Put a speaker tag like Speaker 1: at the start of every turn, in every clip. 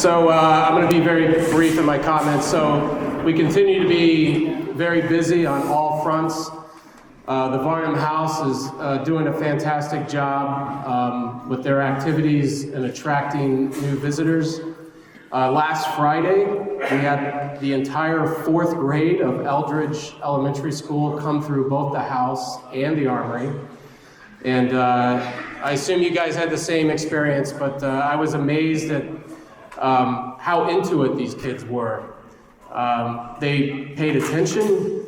Speaker 1: So I'm going to be very brief in my comments. So we continue to be very busy on all fronts. The Varnum House is doing a fantastic job with their activities and attracting new visitors. Last Friday, we had the entire 4th grade of Eldridge Elementary School come through both the house and the armory. And I assume you guys had the same experience, but I was amazed at how into it these kids were. They paid attention.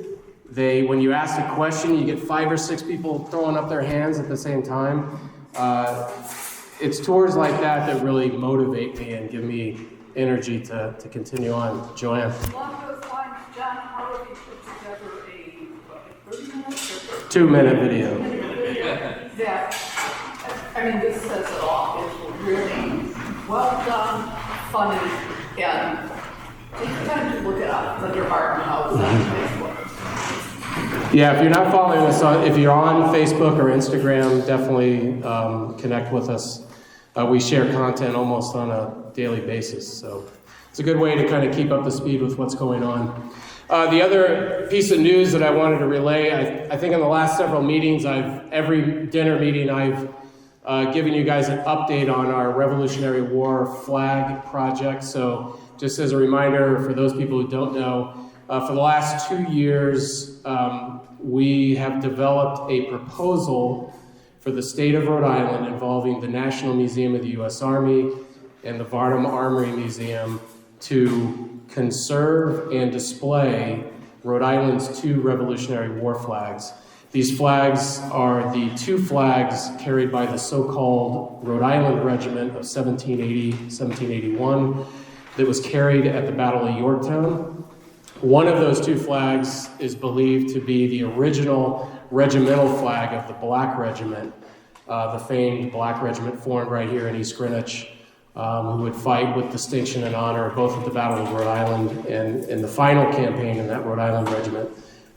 Speaker 1: When you asked a question, you get 5 or 6 people throwing up their hands at the same time. It's tours like that that really motivate me and give me energy to continue on. Joanne.
Speaker 2: Along those lines, John, how have you put together a 30-minute
Speaker 1: 2-minute video?
Speaker 2: That, I mean, this says it all. It's really well done, funny, and take time to look it up. It's under Varnum House on Facebook.
Speaker 1: Yeah, if you're not following us if you're on Facebook or Instagram, definitely connect with us. We share content almost on a daily basis, so it's a good way to kind of keep up to speed with what's going on. The other piece of news that I wanted to relay, I think in the last several meetings, every dinner meeting, I've given you guys an update on our Revolutionary War flag project. So just as a reminder for those people who don't know, for the last 2 years, we have developed a proposal for the state of Rhode Island involving the National Museum of the U.S. Army and the Varnum Armory Museum to conserve and display Rhode Island's 2 Revolutionary War flags. These flags are the 2 flags carried by the so-called Rhode Island Regiment of 1780-1781 that was carried at the Battle of Yorktown. One of those 2 flags is believed to be the original regimental flag of the Black Regiment, the famed Black Regiment formed right here in East Greenwich, who would fight with distinction and honor both at the Battle of Rhode Island and in the final campaign in that Rhode Island Regiment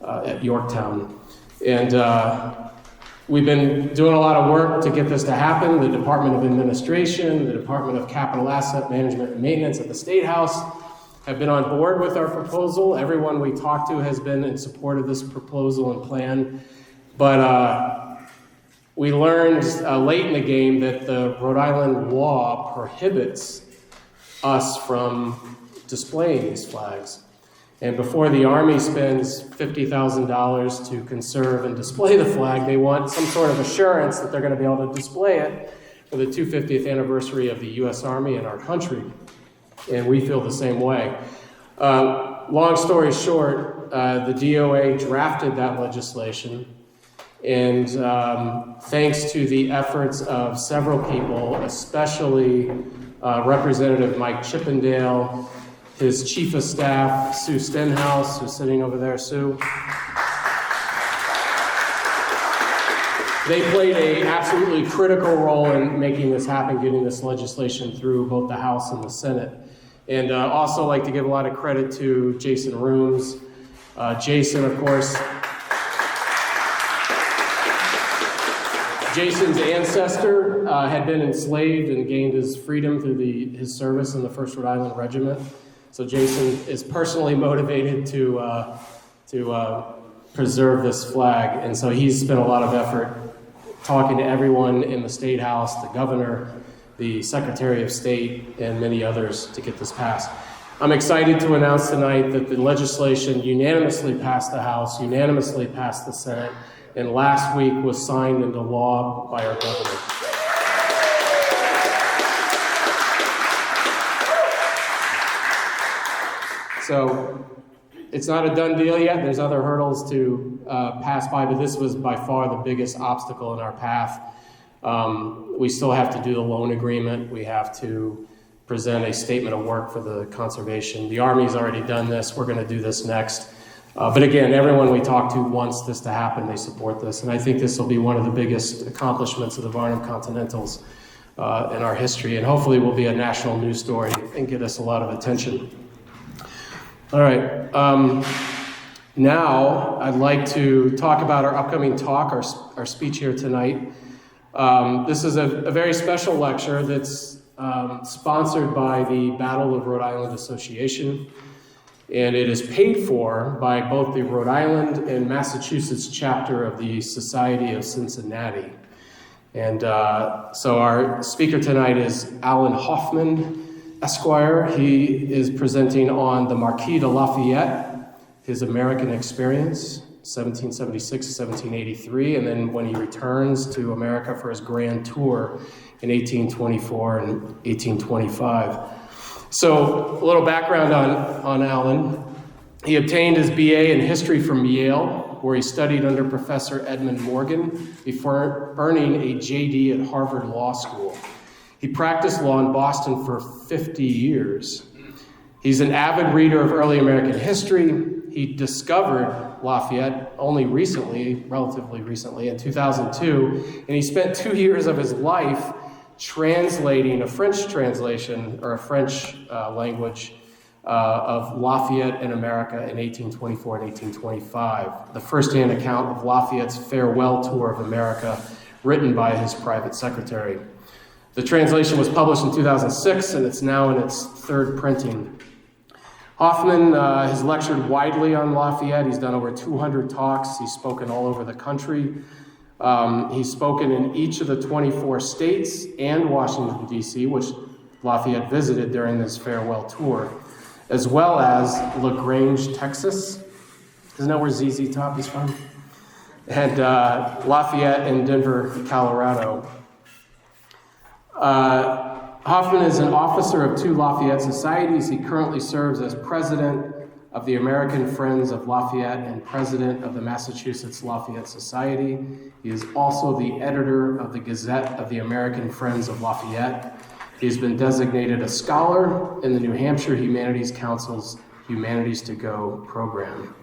Speaker 1: at Yorktown. And we've been doing a lot of work to get this to happen. The Department of Administration, the Department of Capital Asset Management and Maintenance at the State House have been on board with our proposal. Everyone we talked to has been in support of this proposal and plan. But we learned late in the game that the Rhode Island law prohibits us from displaying these flags. And before the Army spends $50,000 to conserve and display the flag, they want some sort of assurance that they're going to be able to display it for the 250th anniversary of the U.S. Army and our country. And we feel the same way. Long story short, the DOA drafted that legislation. And thanks to the efforts of several people, especially Representative Mike Chippendale, his chief of staff, Sue Stenhouse, who's sitting over there, Sue. They played an absolutely critical role in making this happen, getting this legislation through both the House and the Senate. And also like to give a lot of credit to Jason Rooms. Jason, of course, Jason's ancestor had been enslaved and gained his freedom through his service in the 1st Rhode Island Regiment. So Jason is personally motivated to preserve this flag. And so he's spent a lot of effort talking to everyone in the State House, the governor, the Secretary of State, and many others to get this passed. I'm excited to announce tonight that the legislation unanimously passed the House, unanimously passed the Senate, and last week was signed into law by our governor. So it's not a done deal yet. There's other hurdles to pass by, but this was by far the biggest obstacle in our path. We still have to do the loan agreement. We have to present a statement of work for the conservation. The Army's already done this. We're going to do this next. But again, everyone we talk to wants this to happen. They support this. And I think this will be one of the biggest accomplishments of the Varnum Continentals in our history. And hopefully will be a national news story and get us a lot of attention. All right. Now I'd like to talk about our upcoming talk, our speech here tonight. This is a very special lecture that's sponsored by the Battle of Rhode Island Association, and it is paid for by both the Rhode Island and Massachusetts chapter of the Society of Cincinnati. And so our speaker tonight is Alan Hoffman, Esquire. He is presenting on the Marquis de Lafayette, his American experience, 1776 to 1783, and then when he returns to America for his grand tour in 1824 and 1825. So a little background on Alan. He obtained his BA in history from Yale, where he studied under Professor Edmund Morgan before earning a JD at Harvard Law School. He practiced law in Boston for 50 years. He's an avid reader of early American history. He discovered Lafayette only recently, relatively recently, in 2002, and he spent 2 years of his life translating a French translation, or a French language, of Lafayette in America in 1824 and 1825, the first-hand account of Lafayette's farewell tour of America, written by his private secretary. The translation was published in 2006, and it's now in its third printing. Hoffman has lectured widely on Lafayette. He's done over 200 talks. He's spoken all over the country. He's spoken in each of the 24 states and Washington, D.C., which Lafayette visited during this farewell tour, as well as LaGrange, Texas. Isn't that where ZZ Top is from? And Lafayette and Denver, Colorado. Hoffman is an officer of 2 Lafayette societies. He currently serves as president of the American Friends of Lafayette and president of the Massachusetts Lafayette Society. He is also the editor of the Gazette of the American Friends of Lafayette. He has been designated a scholar in the New Hampshire Humanities Council's Humanities to Go program.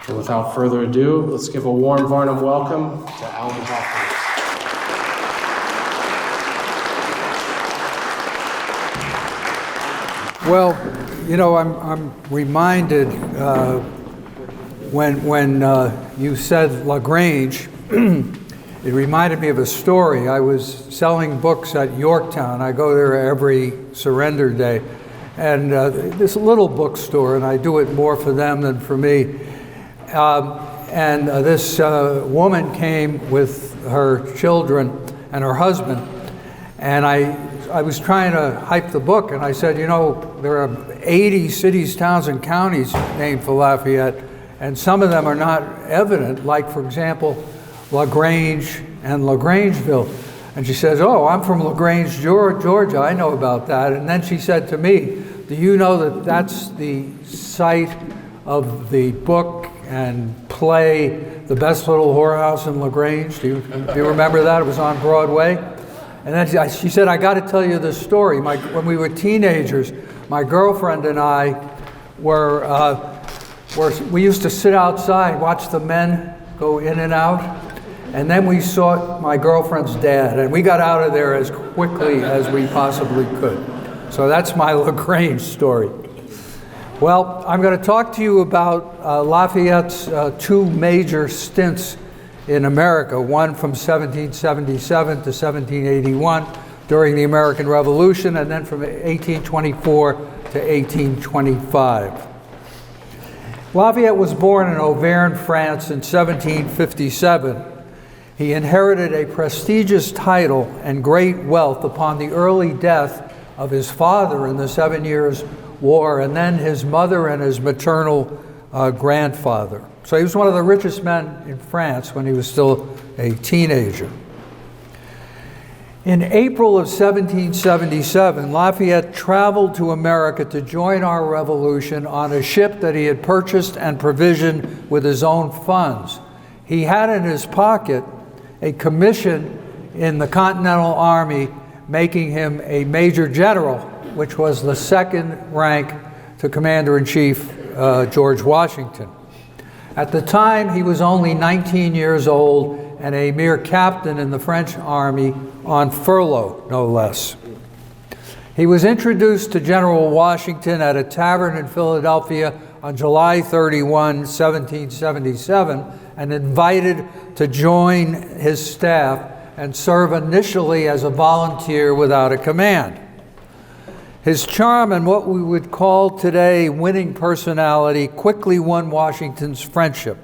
Speaker 1: And without further ado, let's give a warm Varnum welcome to Alan Hoffman.
Speaker 3: Well, you know, I'm reminded when you said LaGrange, it reminded me of a story. I was selling books at Yorktown. I go there every Surrender Day. And this little bookstore, and I do it more for them than for me. This woman came with her children and her husband. And I was trying to hype the book, and I said, you know, there are 80 cities, towns, and counties named for Lafayette, and some of them are not evident, like, for example, LaGrange and LaGrangeville. And she says, oh, I'm from LaGrange, Georgia. I know about that. And then she said to me, do you know that that's the site of the book and play, The Best Little Whorehouse in LaGrange? Do you remember that? It was on Broadway. And then she said, I got to tell you this story. When we were teenagers, my girlfriend and I we used to sit outside, watch the men go in and out, and then we saw my girlfriend's dad, and we got out of there as quickly as we possibly could. So that's my LaGrange story. Well, I'm going to talk to you about Lafayette's 2 major stints in America, one from 1777 to 1781 during the American Revolution, and then from 1824 to 1825. Lafayette was born in Auvergne, France in 1757. He inherited a prestigious title and great wealth upon the early death of his father in the 7 Years' War, and then his mother and his maternal grandfather. So he was one of the richest men in France when he was still a teenager. In April of 1777, Lafayette traveled to America to join our revolution on a ship that he had purchased and provisioned with his own funds. He had in his pocket a commission in the Continental Army, making him a major general, which was the second rank to Commander-in-Chief George Washington. At the time, he was only 19 years old and a mere captain in the French army on furlough, no less. He was introduced to General Washington at a tavern in Philadelphia on July 31, 1777, and invited to join his staff and serve initially as a volunteer without a command. His charm and what we would call today winning personality quickly won Washington's friendship.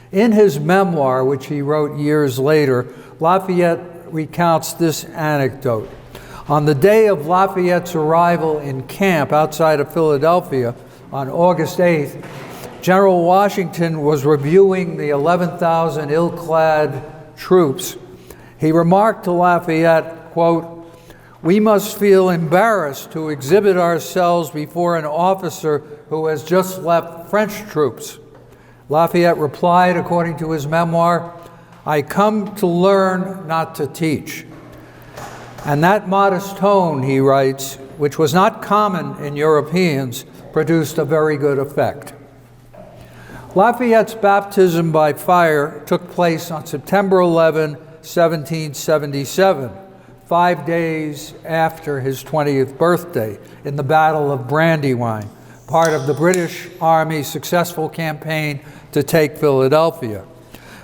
Speaker 3: In his memoir, which he wrote years later, Lafayette recounts this anecdote. On the day of Lafayette's arrival in camp outside of Philadelphia on August 8th, General Washington was reviewing the 11,000 ill-clad troops. He remarked to Lafayette, quote, "We must feel embarrassed to exhibit ourselves before an officer who has just left French troops." Lafayette replied, according to his memoir, "I come to learn, not to teach." And that modest tone, he writes, which was not common in Europeans, produced a very good effect. Lafayette's baptism by fire took place on September 11, 1777, 5 days after his 20th birthday, in the Battle of Brandywine, part of the British Army's successful campaign to take Philadelphia.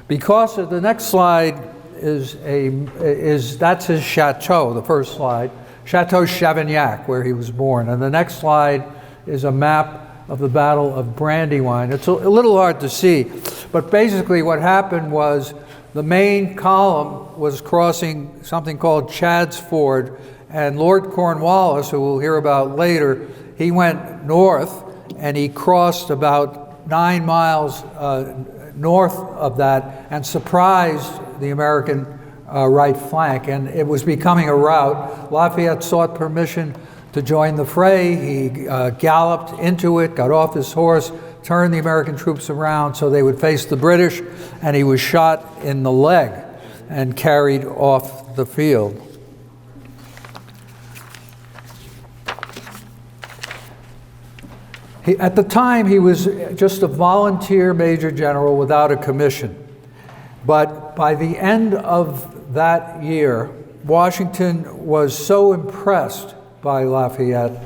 Speaker 3: Because of the next slide that's his chateau, the first slide, Chateau Chavignac, where he was born. And the next slide is a map of the Battle of Brandywine. It's a little hard to see, but basically what happened was the main column was crossing something called Chad's Ford, and Lord Cornwallis, who we'll hear about later, he went north and he crossed about 9 miles north of that and surprised the American right flank, and it was becoming a rout. Lafayette sought permission to join the fray. He galloped into it, got off his horse, turned the American troops around so they would face the British, and he was shot in the leg and carried off the field. At the time, he was just a volunteer major general without a commission. But by the end of that year, Washington was so impressed by Lafayette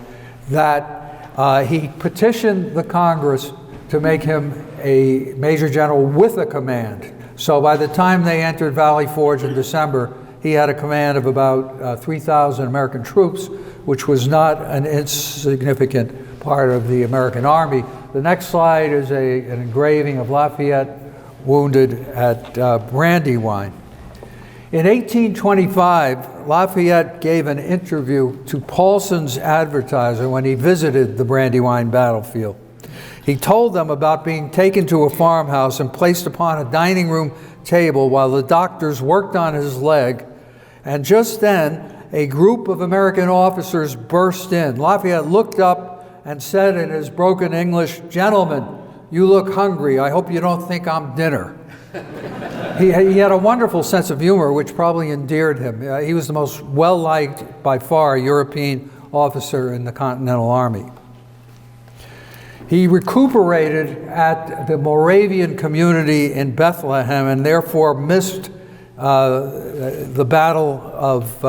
Speaker 3: that he petitioned the Congress to make him a major general with a command. So by the time they entered Valley Forge in December, he had a command of about 3,000 American troops, which was not an insignificant part of the American Army. The next slide is an engraving of Lafayette wounded at Brandywine. In 1825, Lafayette gave an interview to Paulson's Advertiser when he visited the Brandywine battlefield. He told them about being taken to a farmhouse and placed upon a dining room table while the doctors worked on his leg, and just then a group of American officers burst in. Lafayette looked up and said in his broken English, "Gentlemen, you look hungry. I hope you don't think I'm dinner." He had a wonderful sense of humor, which probably endeared him. He was the most well-liked, by far, European officer in the Continental Army. He recuperated at the Moravian community in Bethlehem and therefore missed the Battle of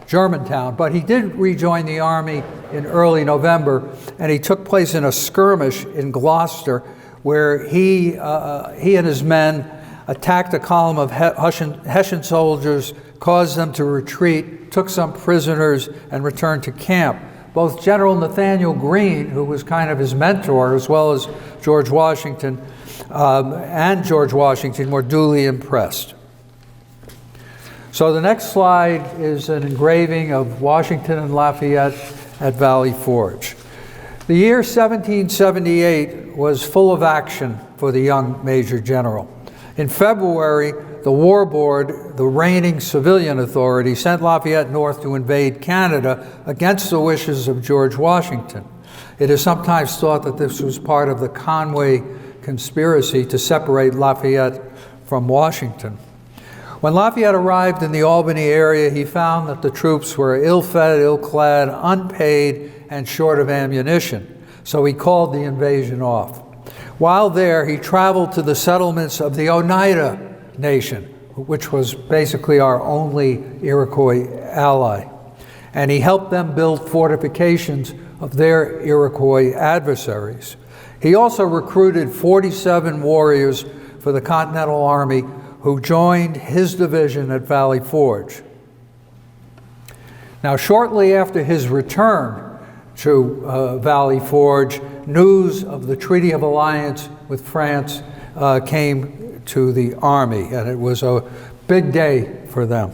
Speaker 3: Germantown. But he did rejoin the Army in early November, and he took place in a skirmish in Gloucester where he and his men attacked a column of Hessian soldiers, caused them to retreat, took some prisoners, and returned to camp. Both General Nathaniel Greene, who was kind of his mentor, as well as George Washington, were duly impressed. So the next slide is an engraving of Washington and Lafayette at Valley Forge. The year 1778 was full of action for the young Major General. In February, the War Board, the reigning civilian authority, sent Lafayette north to invade Canada against the wishes of George Washington. It is sometimes thought that this was part of the Conway conspiracy to separate Lafayette from Washington. When Lafayette arrived in the Albany area, he found that the troops were ill-fed, ill-clad, unpaid, and short of ammunition. So he called the invasion off. While there, he traveled to the settlements of the Oneida Nation, which was basically our only Iroquois ally. And he helped them build fortifications of their Iroquois adversaries. He also recruited 47 warriors for the Continental Army who joined his division at Valley Forge. Now, shortly after his return to Valley Forge. News of the Treaty of Alliance with France came to the army, and it was a big day for them.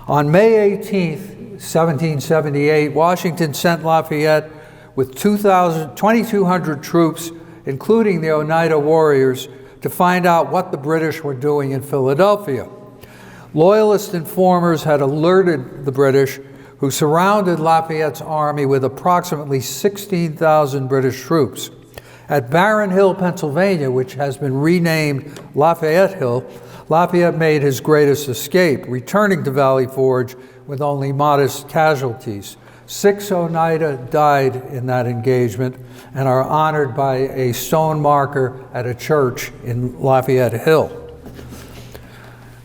Speaker 3: On May 18th, 1778, Washington sent Lafayette with 2,200 troops, including the Oneida Warriors, to find out what the British were doing in Philadelphia. Loyalist informers had alerted the British, who surrounded Lafayette's army with approximately 16,000 British troops. At Barron Hill, Pennsylvania, which has been renamed Lafayette Hill, Lafayette made his greatest escape, returning to Valley Forge with only modest casualties. 6 Oneida died in that engagement and are honored by a stone marker at a church in Lafayette Hill.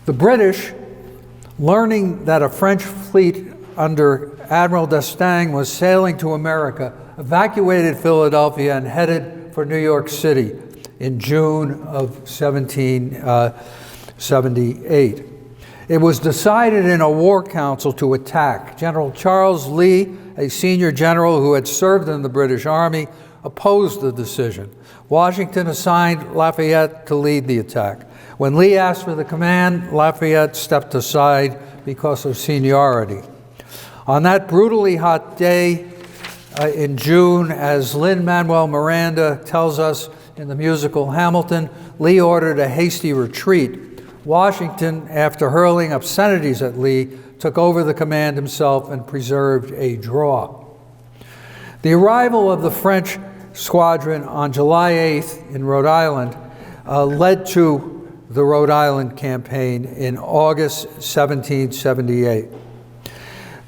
Speaker 3: The British, learning that a French fleet under Admiral d'Estaing was sailing to America, evacuated Philadelphia and headed for New York City in June of 1778. It was decided in a war council to attack. General Charles Lee, a senior general who had served in the British Army, opposed the decision. Washington assigned Lafayette to lead the attack. When Lee asked for the command, Lafayette stepped aside because of seniority. On that brutally hot day in June, as Lin-Manuel Miranda tells us in the musical Hamilton, Lee ordered a hasty retreat. Washington, after hurling obscenities at Lee, took over the command himself and preserved a draw. The arrival of the French squadron on July 8th in Rhode Island led to the Rhode Island campaign in August 1778.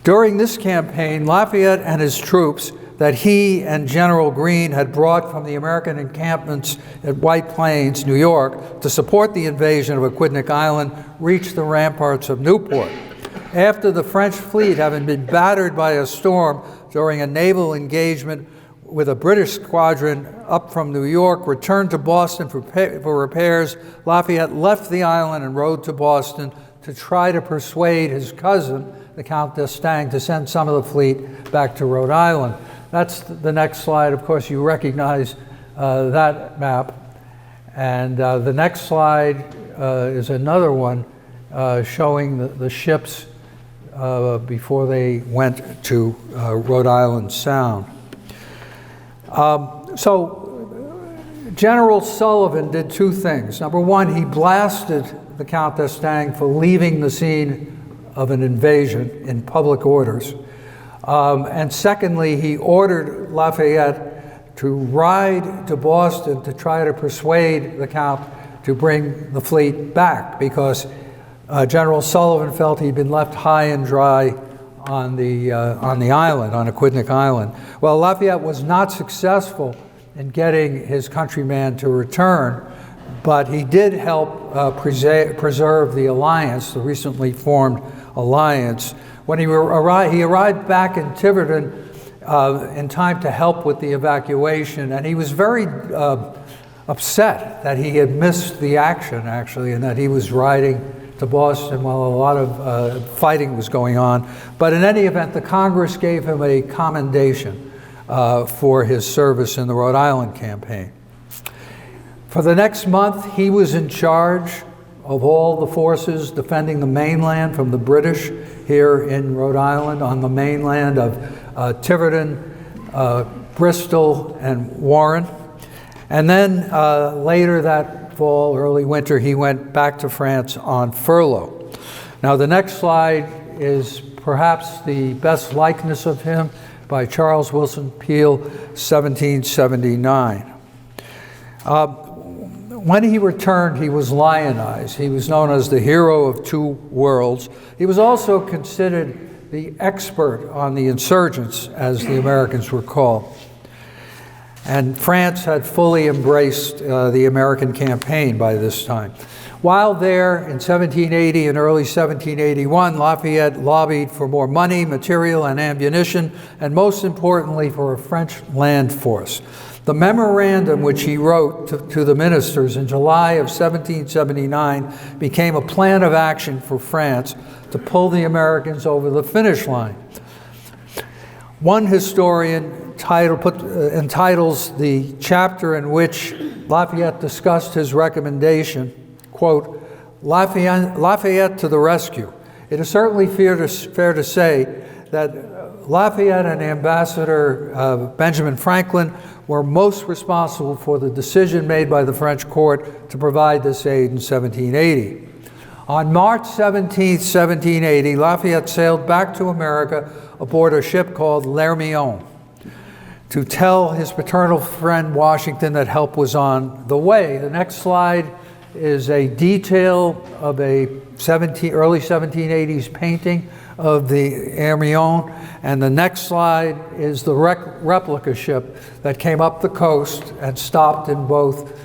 Speaker 3: During this campaign, Lafayette and his troops that he and General Greene had brought from the American encampments at White Plains, New York, to support the invasion of Aquidneck Island, reached the ramparts of Newport. After the French fleet, having been battered by a storm during a naval engagement with a British squadron up from New York, returned to Boston for repairs, Lafayette left the island and rode to Boston to try to persuade his cousin, the Count d'Estaing, to send some of the fleet back to Rhode Island. That's the next slide. Of course, you recognize that map. And the next slide is another one showing the ships before they went to Rhode Island Sound. So General Sullivan did two things. Number one, he blasted the Count d'Estaing for leaving the scene of an invasion in public orders. And secondly, he ordered Lafayette to ride to Boston to try to persuade the Count to bring the fleet back, because General Sullivan felt he'd been left high and dry on the island, on Aquidneck Island. Well, Lafayette was not successful in getting his countryman to return, but he did help preserve the alliance, the recently formed alliance. When he arrived back in Tiverton in time to help with the evacuation, and he was very upset that he had missed the action, actually, and that he was riding to Boston while a lot of fighting was going on. But in any event, the Congress gave him a commendation for his service in the Rhode Island campaign. For the next month, he was in charge of all the forces defending the mainland from the British here in Rhode Island, on the mainland of Tiverton, Bristol, and Warren. And then later that fall, early winter, he went back to France on furlough. Now the next slide is perhaps the best likeness of him, by Charles Wilson Peale, 1779. When he returned, he was lionized. He was known as the hero of two worlds. He was also considered the expert on the insurgents, as the Americans were called. And France had fully embraced the American campaign by this time. While there in 1780 and early 1781, Lafayette lobbied for more money, material, and ammunition, and most importantly, for a French land force. The memorandum which he wrote to the ministers in July of 1779 became a plan of action for France to pull the Americans over the finish line. One historian entitles the chapter in which Lafayette discussed his recommendation, quote, Lafayette to the rescue. It is certainly fair to say that Lafayette and Ambassador Benjamin Franklin were most responsible for the decision made by the French court to provide this aid in 1780. On March 17, 1780, Lafayette sailed back to America aboard a ship called L'Hermione to tell his paternal friend Washington that help was on the way. The next slide is a detail of a early 1780s painting of the Hermione, and the next slide is the replica ship that came up the coast and stopped in both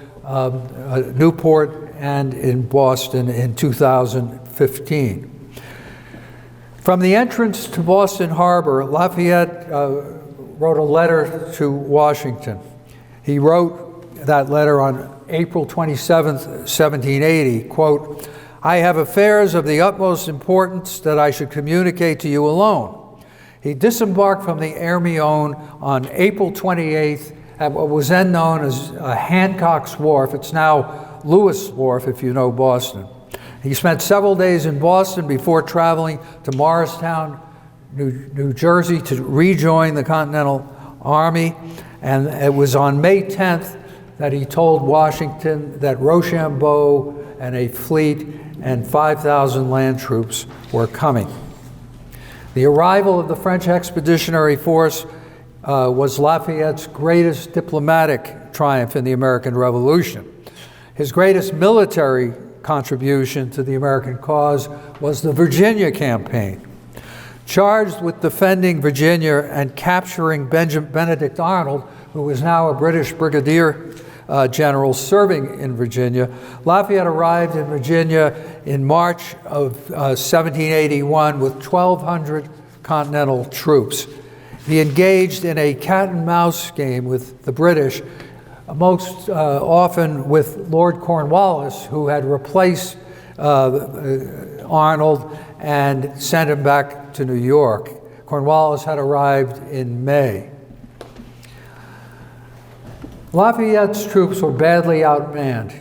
Speaker 3: Newport and in Boston in 2015. From the entrance to Boston Harbor, Lafayette wrote a letter to Washington. He wrote that letter on April 27th, 1780, quote, I have affairs of the utmost importance that I should communicate to you alone. He disembarked from the Hermione on April 28th at what was then known as Hancock's Wharf. It's now Lewis Wharf, if you know Boston. He spent several days in Boston before traveling to Morristown, New Jersey, to rejoin the Continental Army. And it was on May 10th that he told Washington that Rochambeau and a fleet and 5,000 land troops were coming. The arrival of the French Expeditionary Force was Lafayette's greatest diplomatic triumph in the American Revolution. His greatest military contribution to the American cause was the Virginia campaign. Charged with defending Virginia and capturing Benedict Arnold, who was now a British brigadier general serving in Virginia, Lafayette arrived in Virginia in March of 1781 with 1,200 Continental troops. He engaged in a cat and mouse game with the British, most often with Lord Cornwallis, who had replaced Arnold and sent him back to New York. Cornwallis had arrived in May. Lafayette's troops were badly outmanned.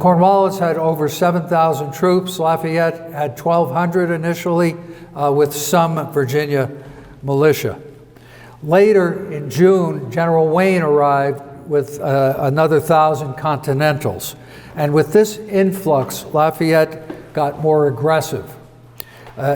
Speaker 3: Cornwallis had over 7,000 troops. Lafayette had 1,200 initially, with some Virginia militia. Later in June, General Wayne arrived with another 1,000 Continentals. And with this influx, Lafayette got more aggressive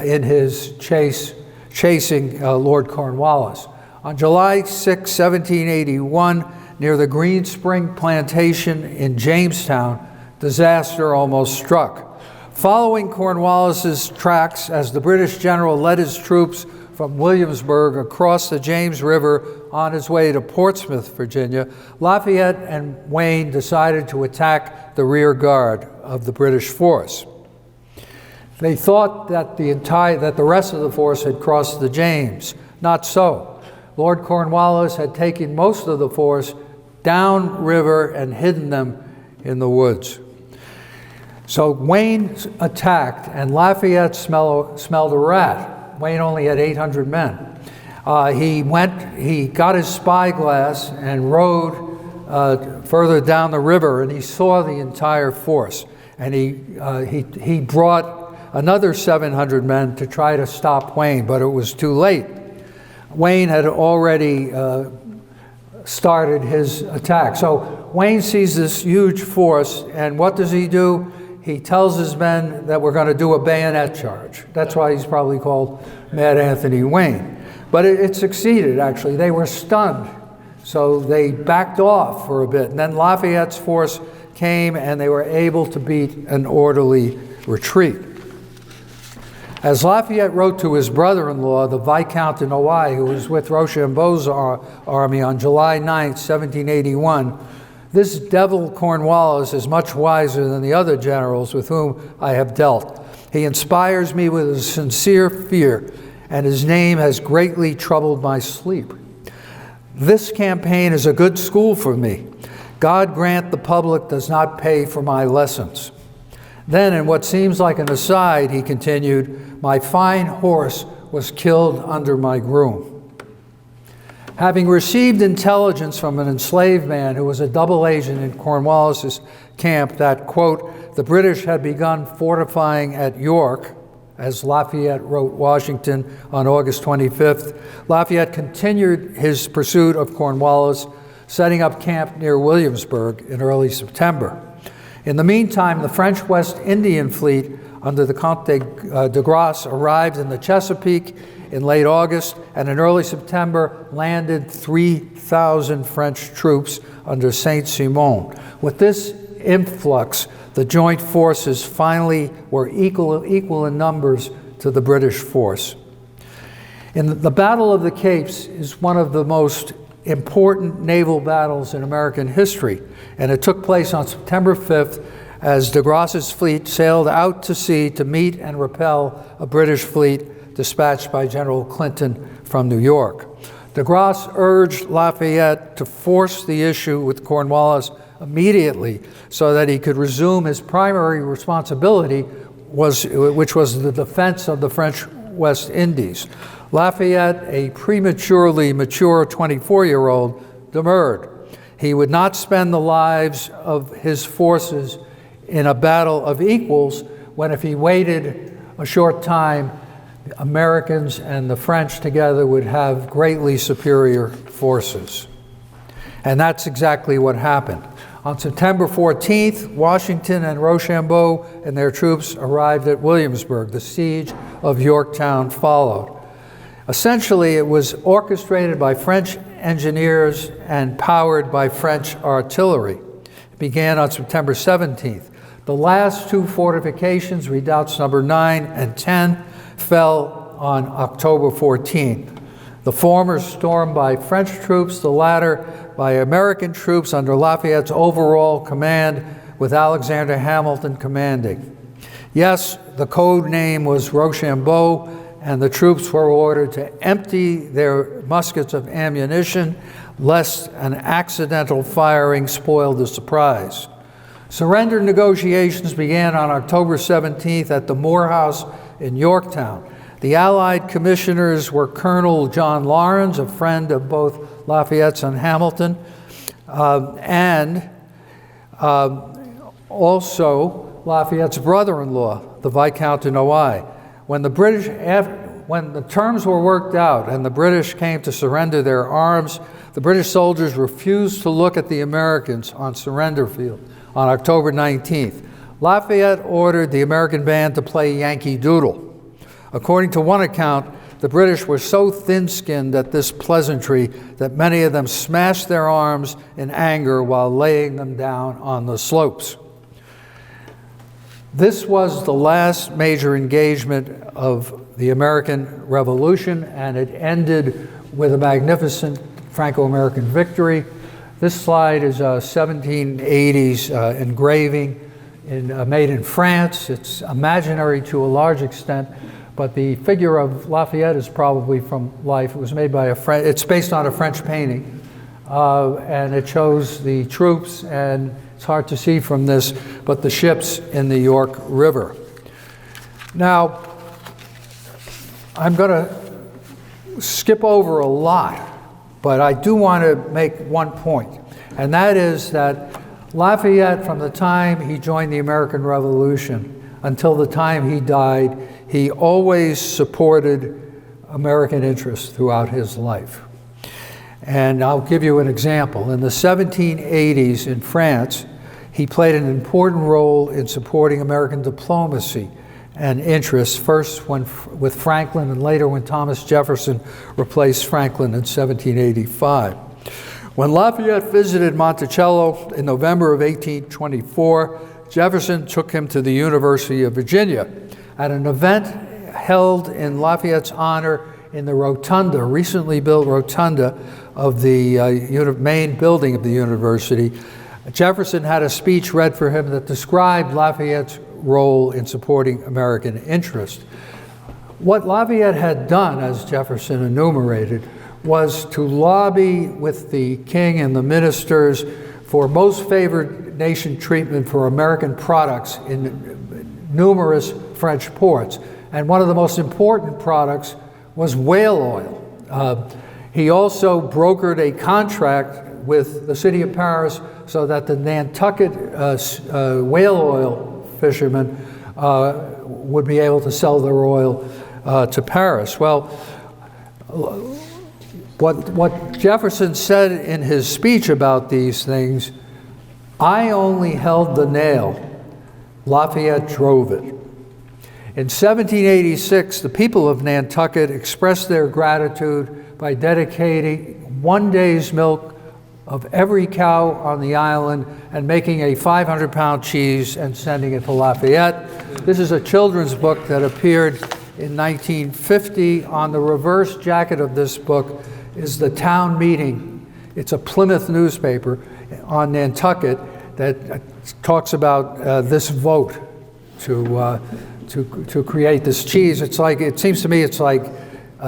Speaker 3: in his chasing Lord Cornwallis. On July 6, 1781, near the Green Spring Plantation in Jamestown, disaster almost struck. Following Cornwallis's tracks as the British general led his troops from Williamsburg across the James River on his way to Portsmouth, Virginia, Lafayette and Wayne decided to attack the rear guard of the British force. They thought that the rest of the force had crossed the James. Not so. Lord Cornwallis had taken most of the force downriver and hidden them in the woods. So Wayne attacked, and Lafayette smelled a rat. Wayne only had 800 men. He got his spyglass and rode further down the river, and he saw the entire force. And he brought another 700 men to try to stop Wayne, but it was too late. Wayne had already started his attack. So Wayne sees this huge force, and what does he do? He tells his men that we're going to do a bayonet charge. That's why he's probably called Mad Anthony Wayne. But it succeeded, actually. They were stunned, so they backed off for a bit. And then Lafayette's force came, and they were able to beat an orderly retreat. As Lafayette wrote to his brother-in-law, the Viscount de Noailles, who was with Rochambeau's army on July 9, 1781, this devil Cornwallis is much wiser than the other generals with whom I have dealt. He inspires me with a sincere fear, and his name has greatly troubled my sleep. This campaign is a good school for me. God grant the public does not pay for my lessons. Then, in what seems like an aside, he continued, my fine horse was killed under my groom. Having received intelligence from an enslaved man who was a double agent in Cornwallis's camp that, quote, the British had begun fortifying at York, as Lafayette wrote Washington on August 25th, Lafayette continued his pursuit of Cornwallis, setting up camp near Williamsburg in early September. In the meantime, the French West Indian fleet under the Comte de Grasse arrived in the Chesapeake in late August, and in early September landed 3,000 French troops under Saint-Simon. With this influx, the joint forces finally were equal in numbers to the British force. In the Battle of the Capes is one of the most important naval battles in American history, and it took place on September 5th as de Grasse's fleet sailed out to sea to meet and repel a British fleet dispatched by General Clinton from New York. De Grasse urged Lafayette to force the issue with Cornwallis immediately so that he could resume his primary responsibility, which was the defense of the French West Indies. Lafayette, a prematurely mature 24-year-old, demurred. He would not spend the lives of his forces in a battle of equals when, if he waited a short time, Americans and the French together would have greatly superior forces. And that's exactly what happened. On September 14th, Washington and Rochambeau and their troops arrived at Williamsburg. The siege of Yorktown followed. Essentially, it was orchestrated by French engineers and powered by French artillery. It began on September 17th. The last two fortifications, redoubts number 9 and 10, fell on October 14th. The former stormed by French troops, the latter by American troops under Lafayette's overall command, with Alexander Hamilton commanding. Yes, the code name was Rochambeau, and the troops were ordered to empty their muskets of ammunition, lest an accidental firing spoil the surprise. Surrender negotiations began on October 17th at the Moore House in Yorktown. The Allied commissioners were Colonel John Laurens, a friend of both Lafayette's and Hamilton, and also Lafayette's brother-in-law, the Viscount de Noailles. When the terms were worked out and the British came to surrender their arms, the British soldiers refused to look at the Americans on surrender field on October 19th. Lafayette ordered the American band to play Yankee Doodle. According to one account, the British were so thin-skinned at this pleasantry that many of them smashed their arms in anger while laying them down on the slopes. This was the last major engagement of the American Revolution, and it ended with a magnificent Franco-American victory. This slide is a 1780s engraving made in France. It's imaginary to a large extent, but the figure of Lafayette is probably from life. It was made by it's based on a French painting, and it shows the troops, and it's hard to see from this, but the ships in the York River. Now, I'm going to skip over a lot, but I do want to make one point, and that is that Lafayette, from the time he joined the American Revolution until the time he died, he always supported American interests throughout his life. And I'll give you an example. In the 1780s in France, he played an important role in supporting American diplomacy and interests, first with Franklin and later when Thomas Jefferson replaced Franklin in 1785. When Lafayette visited Monticello in November of 1824, Jefferson took him to the University of Virginia at an event held in Lafayette's honor in the rotunda, recently built rotunda of the main building of the university. Jefferson had a speech read for him that described Lafayette's role in supporting American interest. What Lafayette had done, as Jefferson enumerated, was to lobby with the king and the ministers for most favored nation treatment for American products in numerous French ports. And one of the most important products was whale oil. He also brokered a contract with the city of Paris so that the Nantucket whale oil fishermen would be able to sell their oil to Paris. Well, what Jefferson said in his speech about these things, I only held the nail, Lafayette drove it. In 1786, the people of Nantucket expressed their gratitude by dedicating 1 day's milk of every cow on the island and making a 500-pound cheese and sending it to Lafayette. This is a children's book that appeared in 1950. On the reverse jacket of this book is the town meeting. It's a Plymouth newspaper on Nantucket that talks about this vote to create this cheese. It's like, it seems to me it's like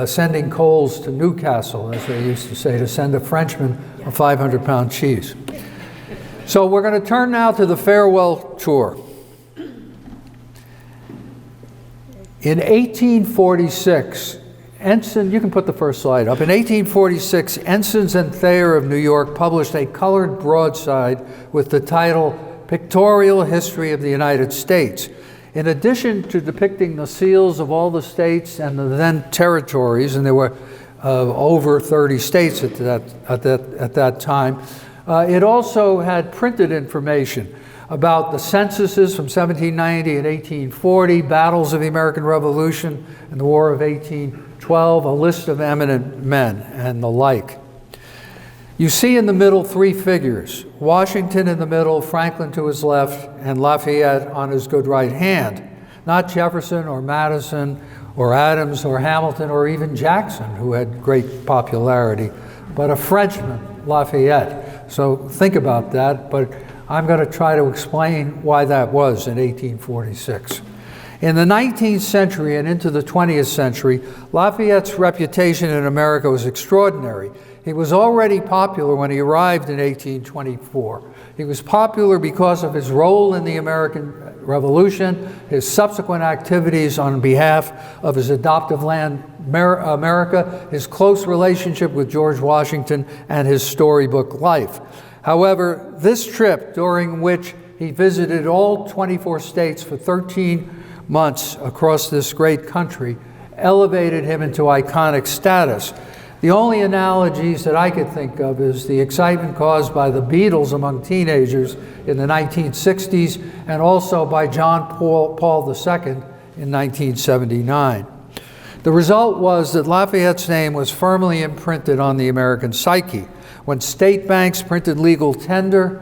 Speaker 3: sending coals to Newcastle, as they used to say, to send a Frenchman a 500-pound cheese. So we're going to turn now to the farewell tour. In 1846, Ensign, you can put the first slide up. In 1846, Ensigns and Thayer of New York published a colored broadside with the title Pictorial History of the United States. In addition to depicting the seals of all the states and the then territories, and there were over 30 states at that time, it also had printed information about the censuses from 1790 and 1840, battles of the American Revolution and the War of 1812, a list of eminent men, and the like. You see in the middle three figures, Washington in the middle, Franklin to his left, and Lafayette on his good right hand. Not Jefferson or Madison or Adams or Hamilton or even Jackson, who had great popularity, but a Frenchman, Lafayette. So think about that, but I'm going to try to explain why that was in 1846. In the 19th century and into the 20th century, Lafayette's reputation in America was extraordinary. He was already popular when he arrived in 1824. He was popular because of his role in the American Revolution, his subsequent activities on behalf of his adoptive land, America, his close relationship with George Washington, and his storybook life. However, this trip, during which he visited all 24 states for 13 months across this great country, elevated him into iconic status. The only analogies that I could think of is the excitement caused by the Beatles among teenagers in the 1960s and also by John Paul II in 1979. The result was that Lafayette's name was firmly imprinted on the American psyche. When state banks printed legal tender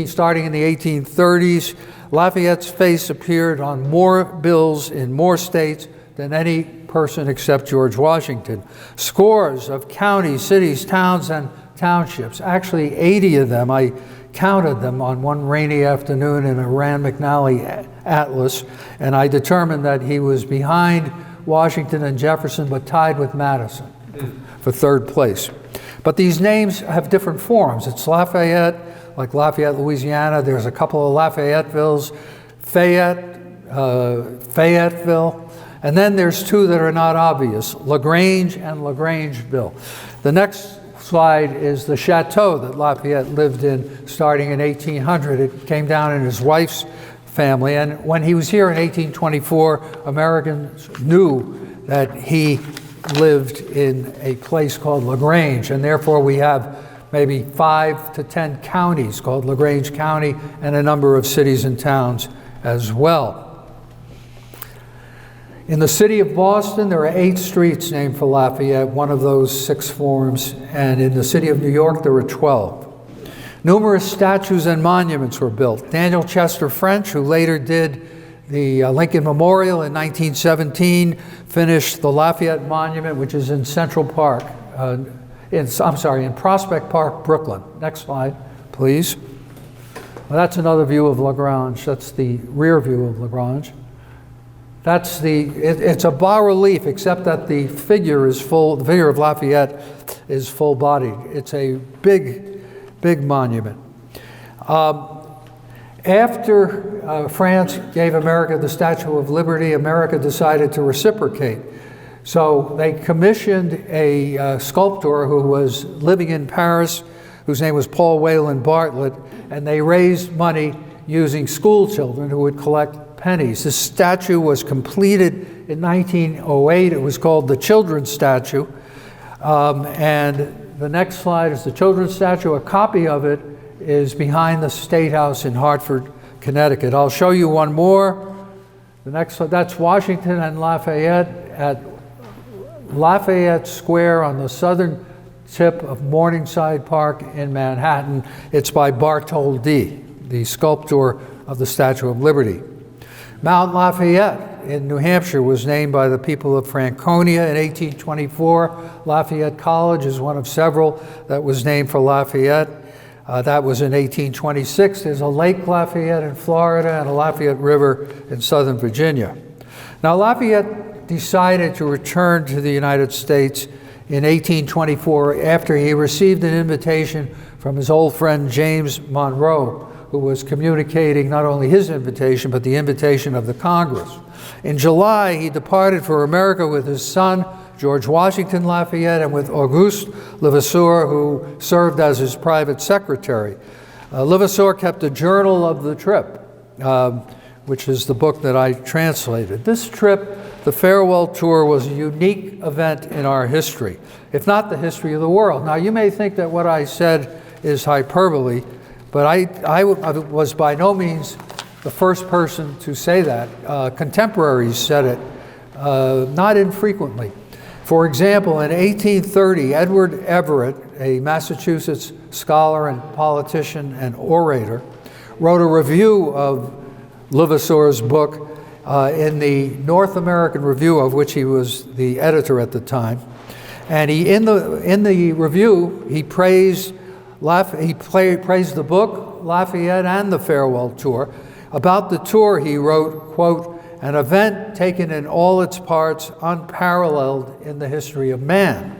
Speaker 3: starting in the 1830s, Lafayette's face appeared on more bills in more states than any person except George Washington. Scores of counties, cities, towns, and townships, actually 80 of them, I counted them on one rainy afternoon in a Rand McNally atlas, and I determined that he was behind Washington and Jefferson, but tied with Madison for third place. But these names have different forms. It's Lafayette, like Lafayette, Louisiana. There's a couple of Lafayettevilles, Fayetteville, and then there's two that are not obvious, LaGrange and LaGrangeville. The next slide is the chateau that Lafayette lived in starting in 1800. It came down in his wife's family, and when he was here in 1824, Americans knew that he lived in a place called LaGrange, and therefore we have maybe 5 to 10 counties called LaGrange County and a number of cities and towns as well. In the city of Boston, there are 8 streets named for Lafayette, one of those 6 forms, and in the city of New York, there are 12. Numerous statues and monuments were built. Daniel Chester French, who later did the Lincoln Memorial in 1917, finished the Lafayette Monument, which is in Central Park, in Prospect Park, Brooklyn. Next slide, please. Well, that's another view of LaGrange. That's the rear view of LaGrange. It's a bas-relief, except that the figure is full, the figure of Lafayette is full-bodied. It's a big monument. After France gave America the Statue of Liberty, America decided to reciprocate. So they commissioned a sculptor who was living in Paris, whose name was Paul Wayland Bartlett, and they raised money using school children who would collect pennies. This statue was completed in 1908. It was called the Children's Statue. And the next slide is the Children's Statue. A copy of it is behind the State House in Hartford, Connecticut. I'll show you one more. The next slide, that's Washington and Lafayette at Lafayette Square on the southern tip of Morningside Park in Manhattan. It's by Bartholdi, the sculptor of the Statue of Liberty. Mount Lafayette in New Hampshire was named by the people of Franconia in 1824. Lafayette College is one of several that was named for Lafayette. That was in 1826. There's a Lake Lafayette in Florida and a Lafayette River in Southern Virginia. Now, Lafayette decided to return to the United States in 1824 after he received an invitation from his old friend James Monroe, who was communicating not only his invitation, but the invitation of the Congress. In July, he departed for America with his son, George Washington Lafayette, and with Auguste Levasseur, who served as his private secretary. Levasseur kept a journal of the trip, which is the book that I translated. This trip, the farewell tour, was a unique event in our history, if not the history of the world. Now, you may think that what I said is hyperbole, but I was by no means the first person to say that. Contemporaries said it, not infrequently. For example, in 1830, Edward Everett, a Massachusetts scholar and politician and orator, wrote a review of Levasseur's book in the North American Review, of which he was the editor at the time. And in the review, he praised the book, Lafayette, and the farewell tour. About the tour, he wrote, quote, "An event taken in all its parts, unparalleled in the history of man.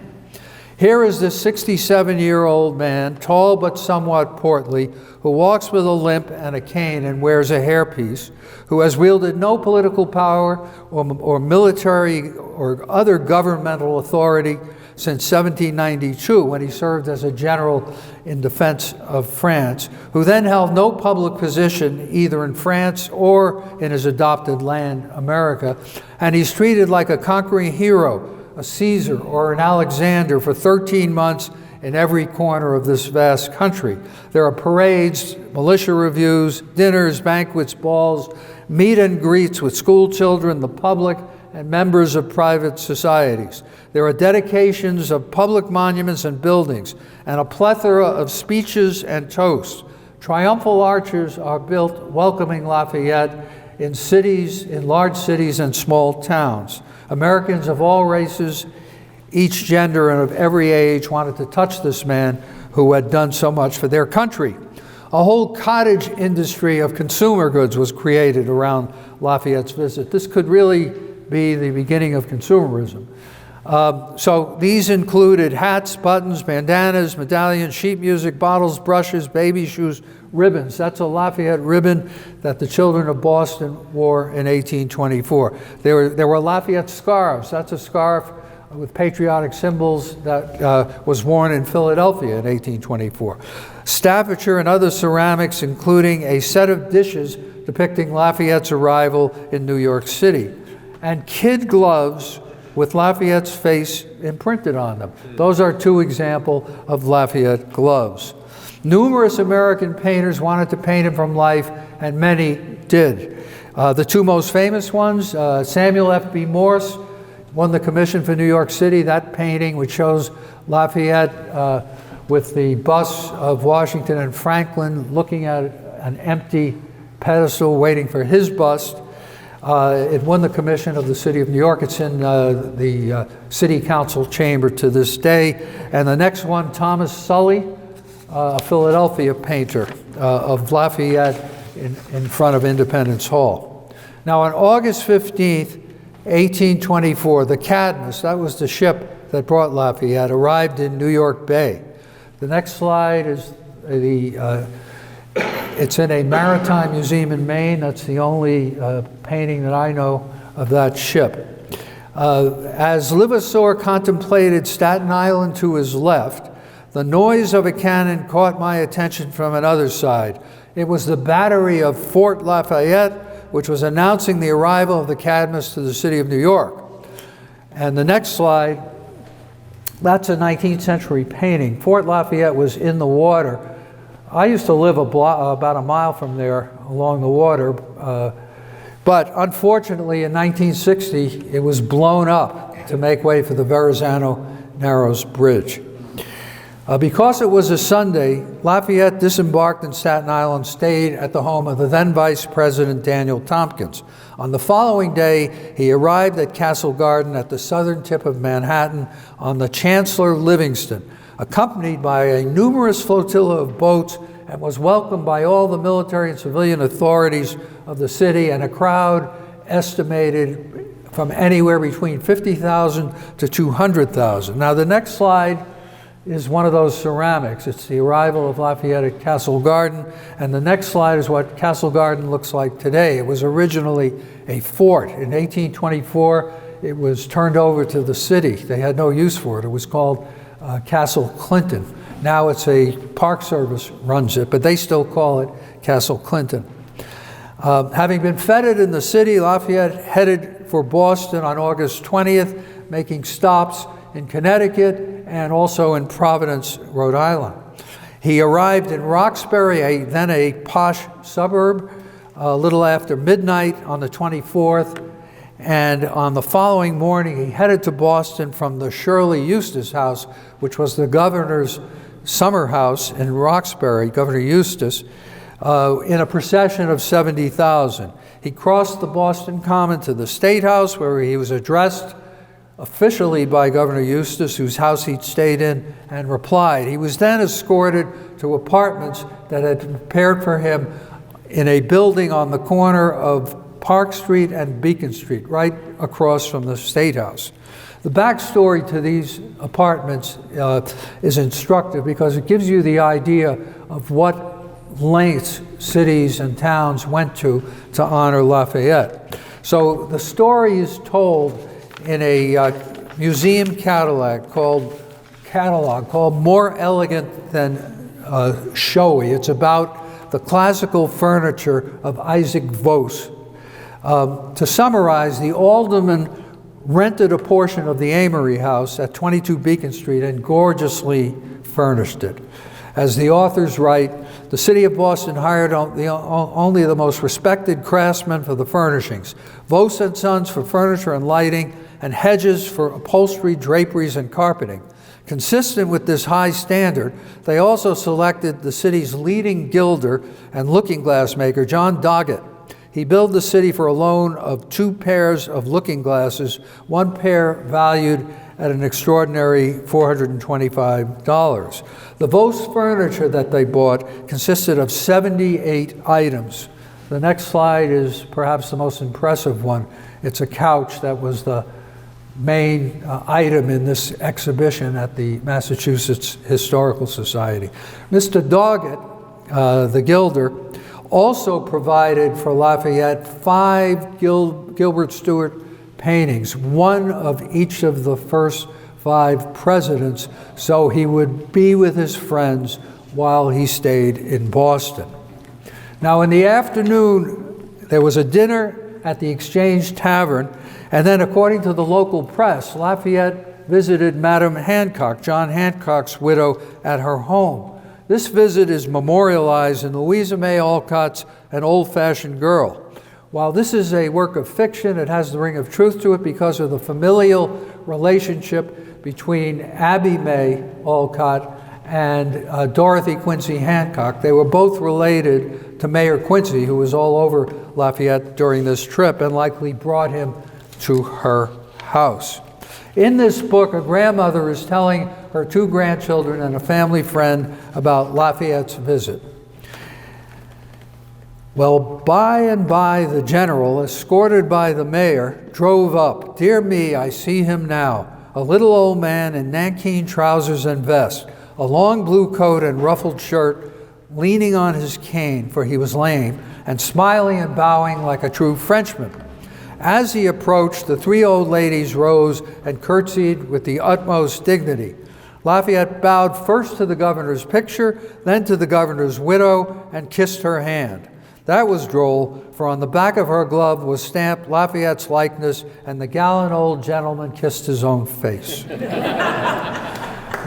Speaker 3: Here is this 67-year-old man, tall but somewhat portly, who walks with a limp and a cane and wears a hairpiece, who has wielded no political power or military or other governmental authority since 1792, when he served as a general in defense of France, who then held no public position either in France or in his adopted land, America, and he's treated like a conquering hero, a Caesar or an Alexander for 13 months in every corner of this vast country. There are parades, militia reviews, dinners, banquets, balls, meet and greets with school children, the public, and members of private societies. There are dedications of public monuments and buildings, and a plethora of speeches and toasts. Triumphal arches are built welcoming Lafayette in cities, in large cities and small towns. Americans of all races, each gender and of every age wanted to touch this man who had done so much for their country. A whole cottage industry of consumer goods was created around Lafayette's visit. This could really be the beginning of consumerism. So these included hats, buttons, bandanas, medallions, sheet music, bottles, brushes, baby shoes, ribbons. That's a Lafayette ribbon that the children of Boston wore in 1824. There were Lafayette scarves. That's a scarf with patriotic symbols that was worn in Philadelphia in 1824. Staffature and other ceramics, including a set of dishes depicting Lafayette's arrival in New York City. And kid gloves with Lafayette's face imprinted on them. Those are two examples of Lafayette gloves. Numerous American painters wanted to paint him from life, and many did. The two most famous ones, Samuel F.B. Morse won the commission for New York City. That painting, which shows Lafayette with the bust of Washington and Franklin looking at an empty pedestal waiting for his bust. It won the commission of the city of New York. It's in the city council chamber to this day. And the next one, Thomas Sully, a Philadelphia painter of Lafayette in front of Independence Hall. Now on August 15th, 1824, the Cadmus, that was the ship that brought Lafayette, arrived in New York Bay. The next slide is it's in a maritime museum in Maine. That's the only painting that I know of that ship. As Levasseur contemplated Staten Island to his left, the noise of a cannon caught my attention from another side. It was the battery of Fort Lafayette, which was announcing the arrival of the Cadmus to the city of New York. And the next slide, that's a 19th century painting. Fort Lafayette was in the water. I used to live about a mile from there along the water, but unfortunately in 1960 it was blown up to make way for the Verrazano Narrows Bridge. Because it was a Sunday, Lafayette disembarked in Staten Island, stayed at the home of the then Vice President Daniel Tompkins. On the following day, he arrived at Castle Garden at the southern tip of Manhattan on the Chancellor Livingston, accompanied by a numerous flotilla of boats, and was welcomed by all the military and civilian authorities of the city and a crowd estimated from anywhere between 50,000 to 200,000. Now the next slide is one of those ceramics. It's the arrival of Lafayette at Castle Garden, and the next slide is what Castle Garden looks like today. It was originally a fort. In 1824, it was turned over to the city. They had no use for it. It was called Castle Clinton. Now it's a Park Service runs it, but they still call it Castle Clinton. Having been feted in the city, Lafayette headed for Boston on August 20th, making stops in Connecticut and also in Providence, Rhode Island. He arrived in Roxbury, then a posh suburb, a little after midnight on the 24th, and on the following morning he headed to Boston from the Shirley Eustis House, which was the governor's summer house in Roxbury, Governor Eustis, in a procession of 70,000. He crossed the Boston Common to the State House, where he was addressed officially by Governor Eustis, whose house he'd stayed in, and replied. He was then escorted to apartments that had been prepared for him in a building on the corner of Park Street and Beacon Street, right across from the State House. The backstory to these apartments is instructive because it gives you the idea of what lengths cities and towns went to honor Lafayette. So the story is told in a museum catalog called More Elegant Than Showy. It's about the classical furniture of Isaac Voss. To summarize, the alderman rented a portion of the Amory House at 22 Beacon Street and gorgeously furnished it. As the authors write, the city of Boston hired only the most respected craftsmen for the furnishings, Voss and Sons for furniture and lighting, and Hedges for upholstery, draperies, and carpeting. Consistent with this high standard, they also selected the city's leading gilder and looking glass maker, John Doggett. He billed the city for a loan of 2 pairs of looking glasses, 1 pair valued at an extraordinary $425. The Voss furniture that they bought consisted of 78 items. The next slide is perhaps the most impressive one. It's a couch that was the main item in this exhibition at the Massachusetts Historical Society. Mr. Doggett, the gilder, also provided for Lafayette 5 Gilbert Stuart paintings, one of each of the first 5 presidents, so he would be with his friends while he stayed in Boston. Now in the afternoon, there was a dinner at the Exchange Tavern, and then according to the local press, Lafayette visited Madame Hancock, John Hancock's widow, at her home. This visit is memorialized in Louisa May Alcott's An Old-Fashioned Girl. While this is a work of fiction, it has the ring of truth to it because of the familial relationship between Abby May Alcott and Dorothy Quincy Hancock. They were both related to Mayor Quincy, who was all over Lafayette during this trip and likely brought him to her house. In this book, a grandmother is telling her 2 grandchildren and a family friend about Lafayette's visit. Well, by and by, the general, escorted by the mayor, drove up. Dear me, I see him now, a little old man in nankeen trousers and vest, a long blue coat and ruffled shirt, leaning on his cane, for he was lame, and smiling and bowing like a true Frenchman. As he approached, the three old ladies rose and curtsied with the utmost dignity. Lafayette bowed first to the governor's picture, then to the governor's widow, and kissed her hand. That was droll, for on the back of her glove was stamped Lafayette's likeness, and the gallant old gentleman kissed his own face.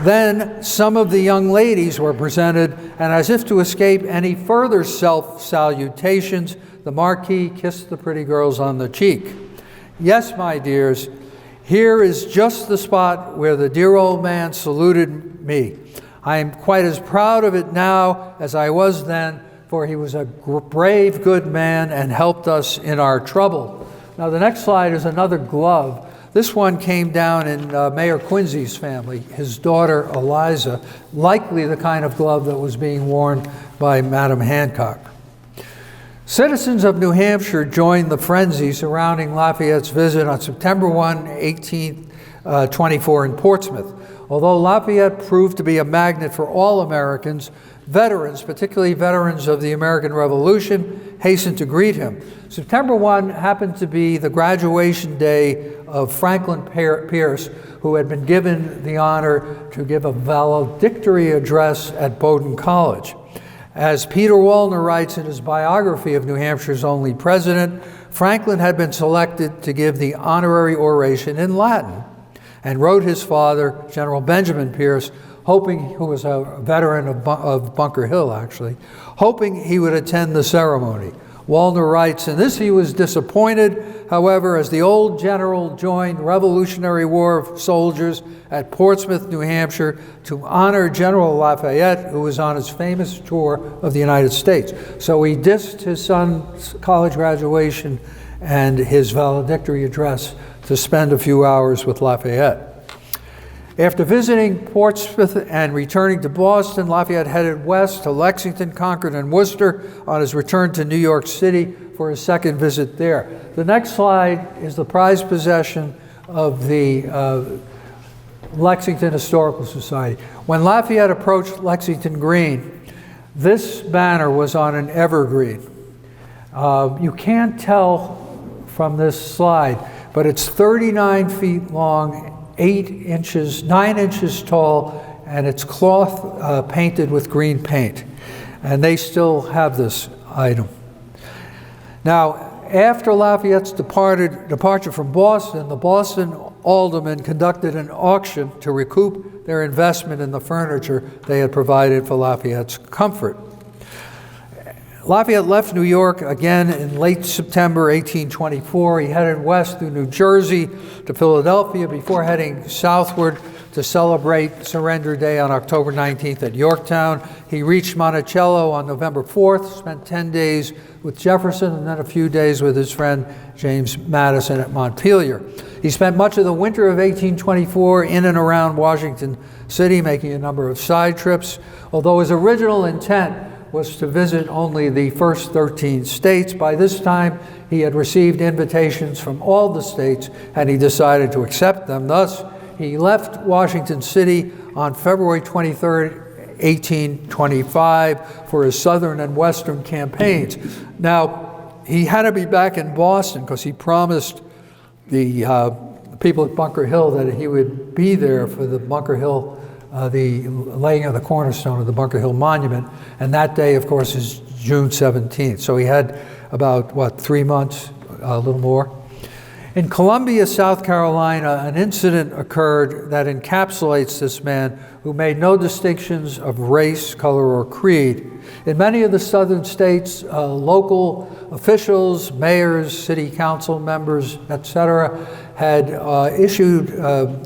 Speaker 3: Then some of the young ladies were presented, and as if to escape any further self-salutations, the Marquis kissed the pretty girls on the cheek. Yes, my dears, here is just the spot where the dear old man saluted me. I am quite as proud of it now as I was then, for he was a brave, good man and helped us in our trouble. Now the next slide is another glove. This one came down in Mayor Quincy's family, his daughter Eliza, likely the kind of glove that was being worn by Madam Hancock. Citizens of New Hampshire joined the frenzy surrounding Lafayette's visit on September 1, 1824 in Portsmouth. Although Lafayette proved to be a magnet for all Americans, veterans, particularly veterans of the American Revolution, hastened to greet him. September 1 happened to be the graduation day of Franklin Pierce, who had been given the honor to give a valedictory address at Bowdoin College. As Peter Wallner writes in his biography of New Hampshire's only president, Franklin had been selected to give the honorary oration in Latin, and wrote his father, General Benjamin Pierce, who was a veteran of Bunker Hill, actually, hoping he would attend the ceremony. Wallner writes, in this he was disappointed, however, as the old general joined Revolutionary War soldiers at Portsmouth, New Hampshire, to honor General Lafayette, who was on his famous tour of the United States. So he dissed his son's college graduation and his valedictory address to spend a few hours with Lafayette. After visiting Portsmouth and returning to Boston, Lafayette headed west to Lexington, Concord, and Worcester on his return to New York City for his second visit there. The next slide is the prized possession of the Lexington Historical Society. When Lafayette approached Lexington Green, this banner was on an evergreen. You can't tell from this slide, but it's 39 feet long, 9 inches tall, and it's cloth painted with green paint. And they still have this item. Now, after Lafayette's departure from Boston, the Boston aldermen conducted an auction to recoup their investment in the furniture they had provided for Lafayette's comfort. Lafayette left New York again in late September 1824. He headed west through New Jersey to Philadelphia before heading southward to celebrate Surrender Day on October 19th at Yorktown. He reached Monticello on November 4th, spent 10 days with Jefferson, and then a few days with his friend James Madison at Montpelier. He spent much of the winter of 1824 in and around Washington City, making a number of side trips, although his original intent was to visit only the first 13 states. By this time, he had received invitations from all the states, and he decided to accept them. Thus, he left Washington City on February 23rd, 1825, for his southern and western campaigns. Now, he had to be back in Boston because he promised the people at Bunker Hill that he would be there for the Bunker Hill the laying of the cornerstone of the Bunker Hill Monument, and that day, of course, is June 17th. So he had about, 3 months, a little more. In Columbia, South Carolina, an incident occurred that encapsulates this man who made no distinctions of race, color, or creed. In many of the southern states, local officials, mayors, city council members, etc., had issued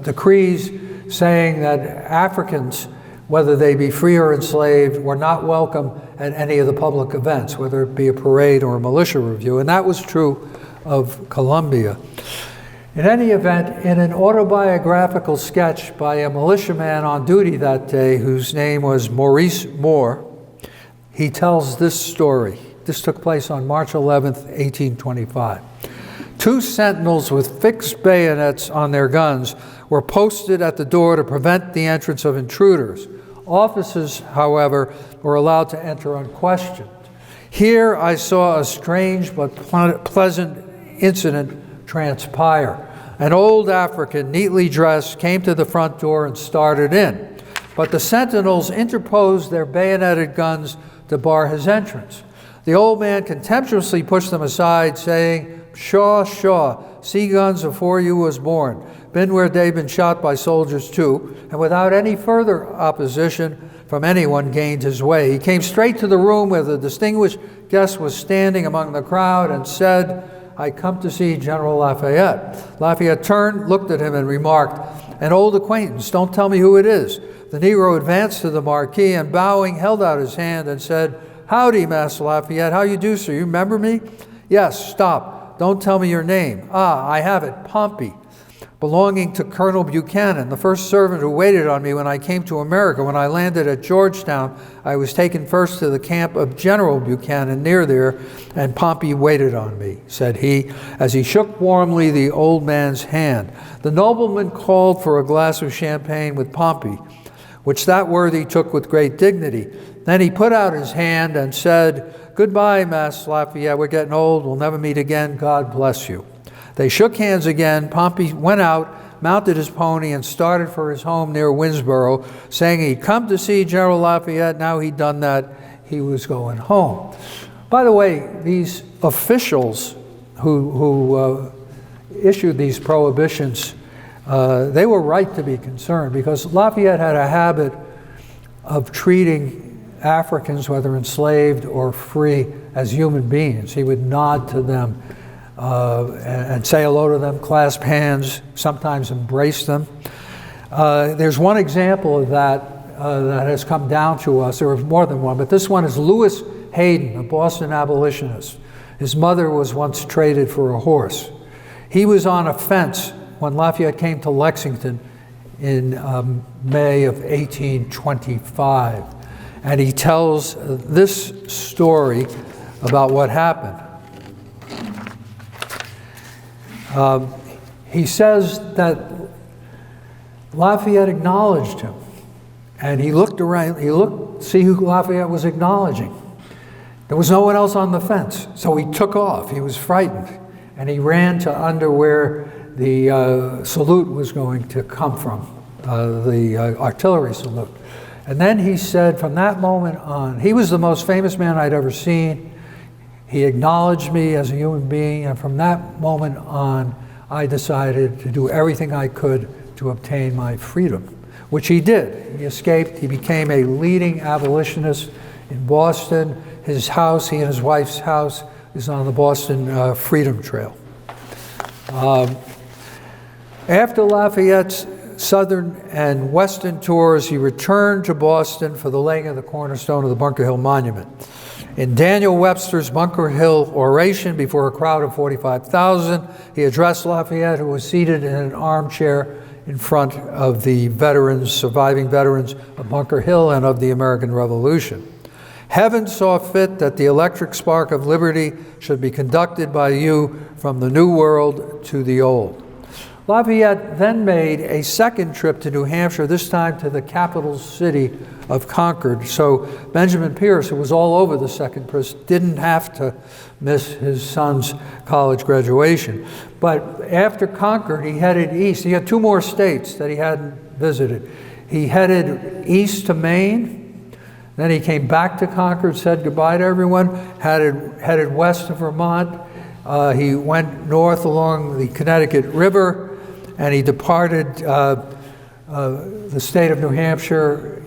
Speaker 3: decrees saying that Africans, whether they be free or enslaved, were not welcome at any of the public events, whether it be a parade or a militia review. And that was true of Columbia. In any event, in an autobiographical sketch by a militiaman on duty that day, whose name was Maurice Moore, he tells this story. This took place on March 11th, 1825. 2 sentinels with fixed bayonets on their guns were posted at the door to prevent the entrance of intruders. Officers, however, were allowed to enter unquestioned. Here I saw a strange but pleasant incident transpire. An old African, neatly dressed, came to the front door and started in. But the sentinels interposed their bayoneted guns to bar his entrance. The old man contemptuously pushed them aside, saying, "Shaw, Shaw, see guns afore you was born. Been where they've been shot by soldiers too," and without any further opposition from anyone gained his way. He came straight to the room where the distinguished guest was standing among the crowd and said, "I come to see General Lafayette." Lafayette turned, looked at him, and remarked, "An old acquaintance, don't tell me who it is." The Negro advanced to the Marquis and, bowing, held out his hand and said, "Howdy, Master Lafayette. How you do, sir? You remember me?" "Yes, stop. Don't tell me your name." "Ah, I have it. Pompey, belonging to Colonel Buchanan, the first servant who waited on me when I came to America. When I landed at Georgetown, I was taken first to the camp of General Buchanan near there, and Pompey waited on me," said he, as he shook warmly the old man's hand. The nobleman called for a glass of champagne with Pompey, which that worthy took with great dignity. Then he put out his hand and said, "Goodbye, Master Lafayette. We're getting old. We'll never meet again. God bless you." They shook hands again. Pompey went out, mounted his pony, and started for his home near Winnsboro, saying he'd come to see General Lafayette. Now he'd done that, he was going home. By the way, these officials who issued these prohibitions, they were right to be concerned, because Lafayette had a habit of treating Africans, whether enslaved or free, as human beings. He would nod to them and say hello to them, clasp hands, sometimes embrace them. There's one example of that that has come down to us. There was more than one, but this one is Lewis Hayden, a Boston abolitionist. His mother was once traded for a horse. He was on a fence when Lafayette came to Lexington in May of 1825. And he tells this story about what happened. He says that Lafayette acknowledged him. And he looked around, he looked to see who Lafayette was acknowledging. There was no one else on the fence, so he took off. He was frightened, and he ran to under where the salute was going to come from, the artillery salute. And then he said, from that moment on, he was the most famous man I'd ever seen. He acknowledged me as a human being, and from that moment on, I decided to do everything I could to obtain my freedom, which he did. He escaped. He became a leading abolitionist in Boston. His house, he and his wife's house, is on the Boston Freedom Trail. After Lafayette's Southern and Western tours, he returned to Boston for the laying of the cornerstone of the Bunker Hill Monument. In Daniel Webster's Bunker Hill oration before a crowd of 45,000, he addressed Lafayette, who was seated in an armchair in front of the veterans, surviving veterans of Bunker Hill and of the American Revolution. Heaven saw fit that the electric spark of liberty should be conducted by you from the new world to the old. Lafayette then made a second trip to New Hampshire, this time to the capital city of Concord. So Benjamin Pierce, who was all over the second trip, didn't have to miss his son's college graduation. But after Concord, he headed east. He had two more states that he hadn't visited. He headed east to Maine. Then he came back to Concord, said goodbye to everyone, headed west to Vermont. He went north along the Connecticut River, and he departed the state of New Hampshire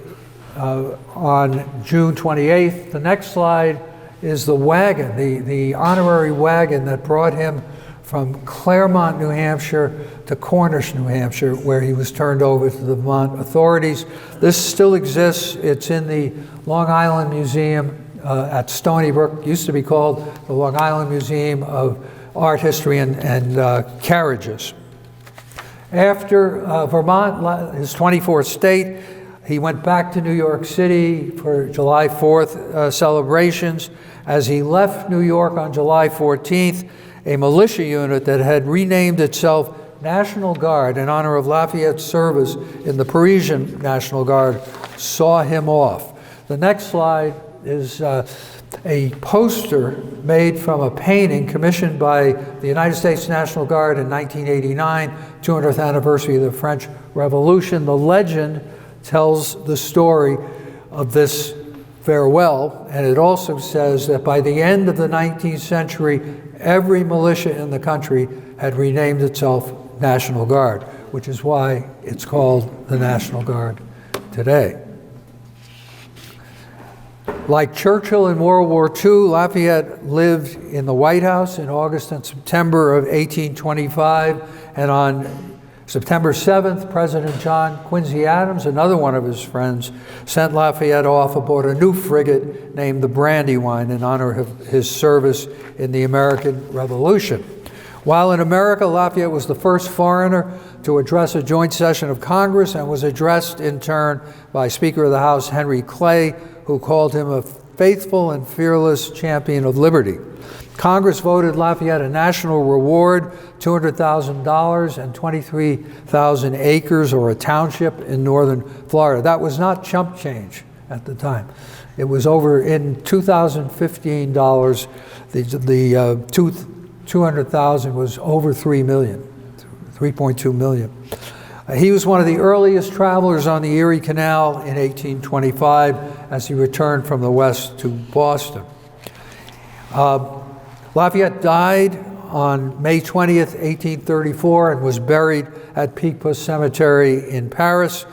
Speaker 3: on June 28th. The next slide is the wagon, the honorary wagon that brought him from Claremont, New Hampshire to Cornish, New Hampshire, where he was turned over to the Vermont authorities. This still exists. It's in the Long Island Museum at Stony Brook. It used to be called the Long Island Museum of Art, History, and Carriages. After Vermont, his 24th state, he went back to New York City for July 4th celebrations. As he left New York on July 14th, a militia unit that had renamed itself National Guard in honor of Lafayette's service in the Parisian National Guard saw him off. The next slide is a poster made from a painting commissioned by the United States National Guard in 1989, 200th anniversary of the French Revolution. The legend tells the story of this farewell, and it also says that by the end of the 19th century, every militia in the country had renamed itself National Guard, which is why it's called the National Guard today. Like Churchill in World War II, Lafayette lived in the White House in August and September of 1825, and on September 7th, President John Quincy Adams, another one of his friends, sent Lafayette off aboard a new frigate named the Brandywine in honor of his service in the American Revolution. While in America, Lafayette was the first foreigner to address a joint session of Congress and was addressed in turn by Speaker of the House Henry Clay, who called him a faithful and fearless champion of liberty. Congress voted Lafayette a national reward, $200,000 and 23,000 acres, or a township in northern Florida. That was not chump change at the time. It was over in 2015 dollars. The 200,000 was over 3 million, 3.2 million. He was one of the earliest travelers on the Erie Canal in 1825 as he returned from the west to Boston. Lafayette died on May 20th, 1834, and was buried at Picpus Cemetery in Paris.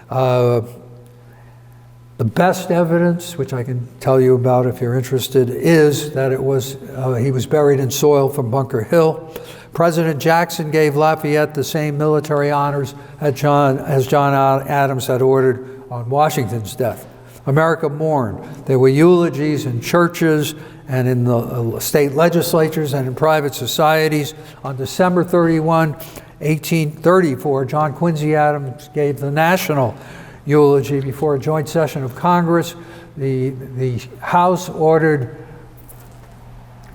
Speaker 3: The best evidence, which I can tell you about if you're interested, is that he was buried in soil from Bunker Hill. President Jackson gave Lafayette the same military honors as John Adams had ordered on Washington's death. America mourned. There were eulogies in churches and in the state legislatures and in private societies. On December 31, 1834, John Quincy Adams gave the national eulogy before a joint session of Congress. The House ordered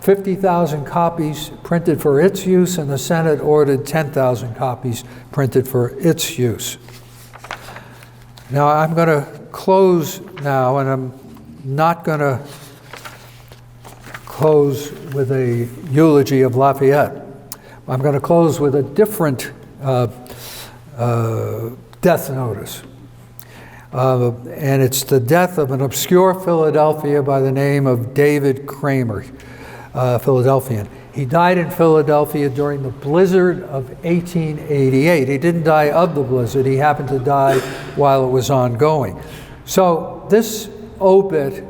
Speaker 3: 50,000 copies printed for its use, and the Senate ordered 10,000 copies printed for its use. Now I'm going to close now, and I'm not going to close with a eulogy of Lafayette. I'm going to close with a different death notice. And it's the death of an obscure Philadelphia by the name of David Kramer, Philadelphian. He died in Philadelphia during the blizzard of 1888. He didn't die of the blizzard. He happened to die while it was ongoing. So this obit,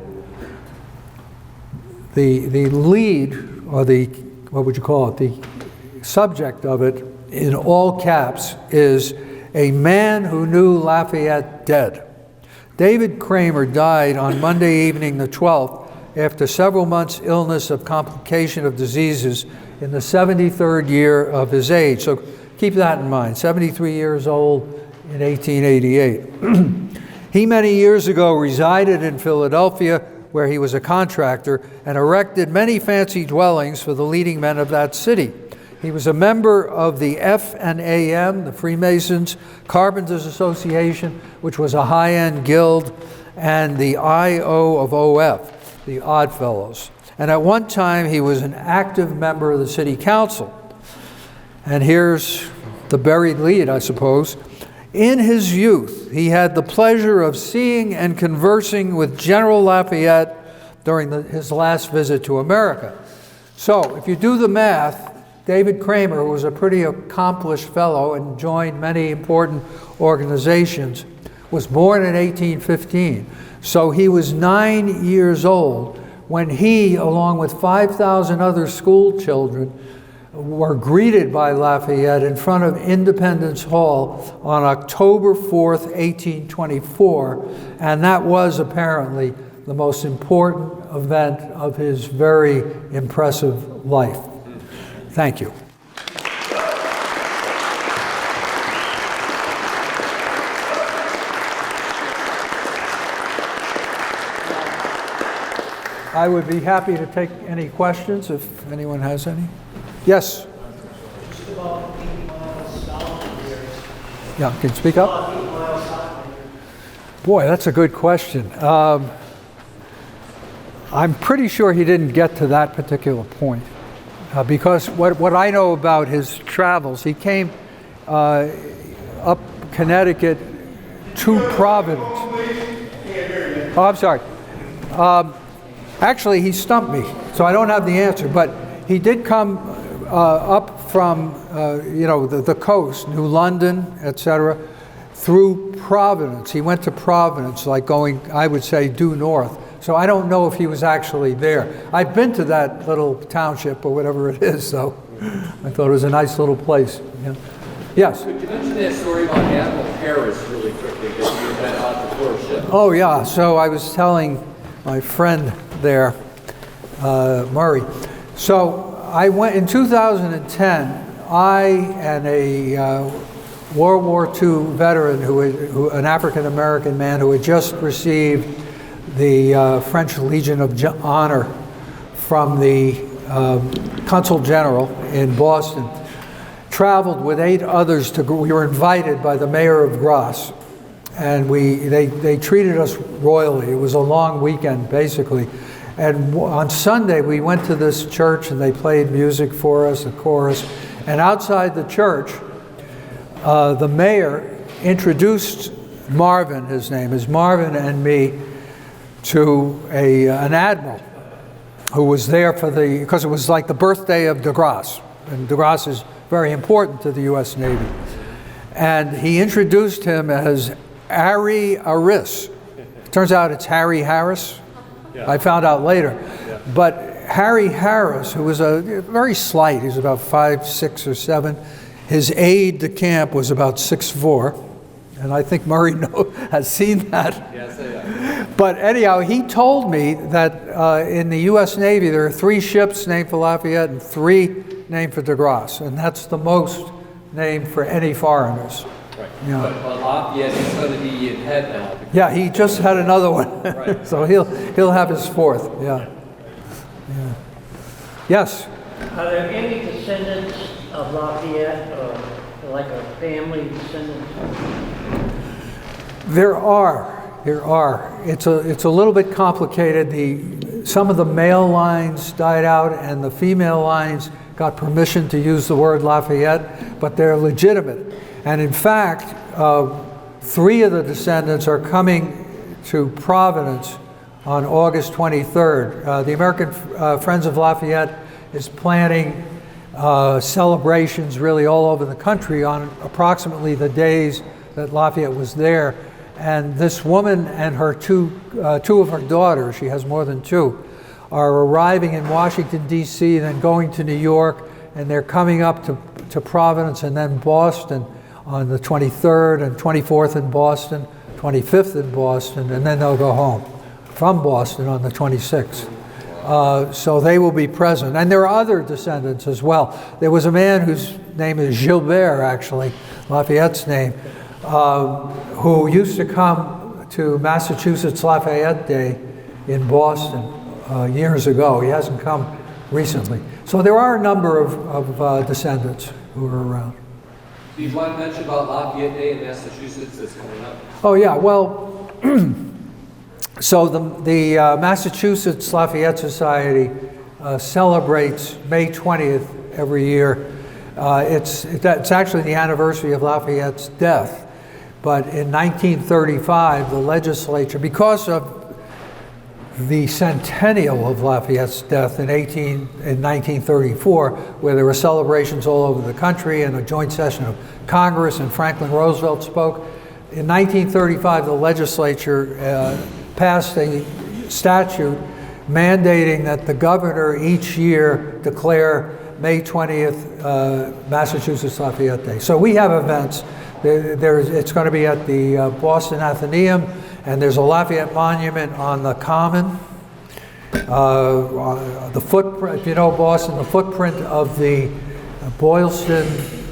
Speaker 3: the lead, or the, what would you call it, the subject of it in all caps is "A man who knew Lafayette dead." David Kramer died on Monday evening the 12th after several months' illness of complication of diseases in the 73rd year of his age. So keep that in mind, 73 years old in 1888. He many years ago resided in Philadelphia, where he was a contractor, and erected many fancy dwellings for the leading men of that city. He was a member of the F&AM, the Freemasons, Carpenters Association, which was a high-end guild, and the IO of OF, the Odd Fellows. And at one time, he was an active member of the city council. And here's the buried lead, I suppose. In his youth, he had the pleasure of seeing and conversing with General Lafayette during his last visit to America. So, if you do the math, David Kramer, who was a pretty accomplished fellow and joined many important organizations, was born in 1815. So he was 9 years old when he, along with 5,000 other school children, were greeted by Lafayette in front of Independence Hall on October 4th, 1824, and that was apparently the most important event of his very impressive life. Thank you. I would be happy to take any questions if anyone has any. Yes?
Speaker 4: Just about 8 miles south of here.
Speaker 3: Yeah, can you speak up?
Speaker 4: About 8 miles south of here.
Speaker 3: Boy, that's a good question. I'm pretty sure he didn't get to that particular point. Because what I know about his travels, he came up Connecticut to Providence. Oh, I'm sorry. Actually, he stumped me, so I don't have the answer. But he did come up from, the coast, New London, etc., through Providence. He went to Providence, like going, I would say, due north. So I don't know if he was actually there. I've been to that little township or whatever it is, so I thought it was a nice little place. Yeah. Yes?
Speaker 5: Could you mention that story about Admiral Harris really quickly, that you had on the tour ship?
Speaker 3: Oh, yeah. So I was telling my friend there, Murray. So I went in 2010, I and a World War II veteran, an African-American man who had just received the French Legion of Honor from the Consul General in Boston, traveled with 8 others we were invited by the mayor of Grasse, and they treated us royally. It was a long weekend, basically. And on Sunday, we went to this church, and they played music for us, the chorus. And outside the church, the mayor introduced Marvin, his name is Marvin, and me, to an admiral who was there because it was like the birthday of de Grasse, and de Grasse is very important to the U.S. Navy. And he introduced him as Harry Harris. It turns out it's Harry Harris. Yeah. I found out later. Yeah. But Harry Harris, who was very slight, he was about 5, 6, or 7. His aide de camp was about 6'4", and I think Murray has seen that.
Speaker 5: Yes, I have.
Speaker 3: But anyhow, he told me that in the U.S. Navy there are 3 ships named for Lafayette and 3 named for de Grasse, and that's the most named for any foreigners.
Speaker 5: Right.
Speaker 3: You know.
Speaker 5: But Lafayette is going to be in head now.
Speaker 3: Yeah, he just had another one, right. So he'll have his 4th. Yeah. Yeah. Yes.
Speaker 4: Are there any descendants of Lafayette, or like a family descendant?
Speaker 3: There are. It's a little bit complicated. Some of the male lines died out, and the female lines got permission to use the word Lafayette, but they're legitimate. And in fact, 3 of the descendants are coming to Providence on August 23rd. The American Friends of Lafayette is planning celebrations really all over the country on approximately the days that Lafayette was there. And this woman and her two of her daughters, she has more than 2, are arriving in Washington, D.C., then going to New York, and they're coming up to Providence and then Boston on the 23rd and 24th in Boston, 25th in Boston, and then they'll go home from Boston on the 26th. So they will be present. And there are other descendants as well. There was a man whose name is Gilbert, actually, Lafayette's name, who used to come to Massachusetts Lafayette Day in Boston years ago. He hasn't come recently. So there are a number of descendants who are around.
Speaker 5: Do you want to mention about Lafayette Day in Massachusetts that's coming up?
Speaker 3: Oh yeah, well, so the Massachusetts Lafayette Society celebrates May 20th every year. It's actually the anniversary of Lafayette's death. But in 1935, the legislature, because of the centennial of Lafayette's death in 1934, where there were celebrations all over the country and a joint session of Congress, and Franklin Roosevelt spoke, in 1935, the legislature passed a statute mandating that the governor each year declare May 20th Massachusetts Lafayette Day. So we have events. It's going to be at the Boston Athenaeum, and there's a Lafayette monument on the Common. The footprint, if you know Boston, the footprint of the Boylston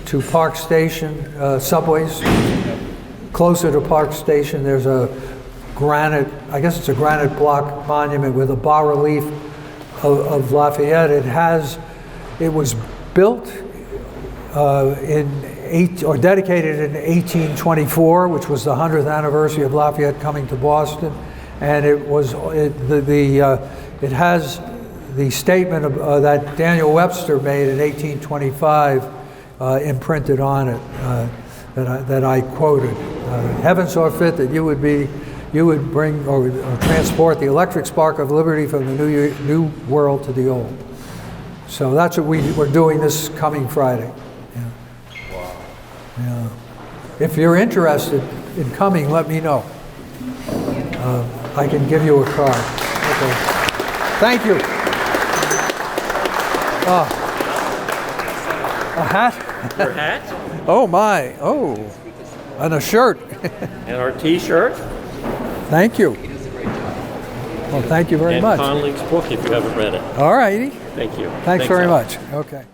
Speaker 3: to Park Station subways. Closer to Park Station, there's a granite, I guess it's a granite block monument with a bas-relief of Lafayette. It was built dedicated in 1824, which was the 100th anniversary of Lafayette coming to Boston, and it was It has the statement that Daniel Webster made in 1825 imprinted on it that I quoted. Heaven saw fit that you would bring or transport the electric spark of liberty from the new world to the old. So that's what we're doing this coming Friday. Yeah. Yeah. If you're interested in coming, let me know. I can give you a card. Okay. Thank you. A hat?
Speaker 6: Your hat
Speaker 3: Oh my. Oh. And a shirt.
Speaker 6: and our T-shirt
Speaker 3: Thank you. Well, thank you very
Speaker 6: and
Speaker 3: much.
Speaker 6: Conling's book if you haven't read it.
Speaker 3: All righty.
Speaker 6: Thank you.
Speaker 3: Thanks very
Speaker 6: Al.
Speaker 3: much. Okay.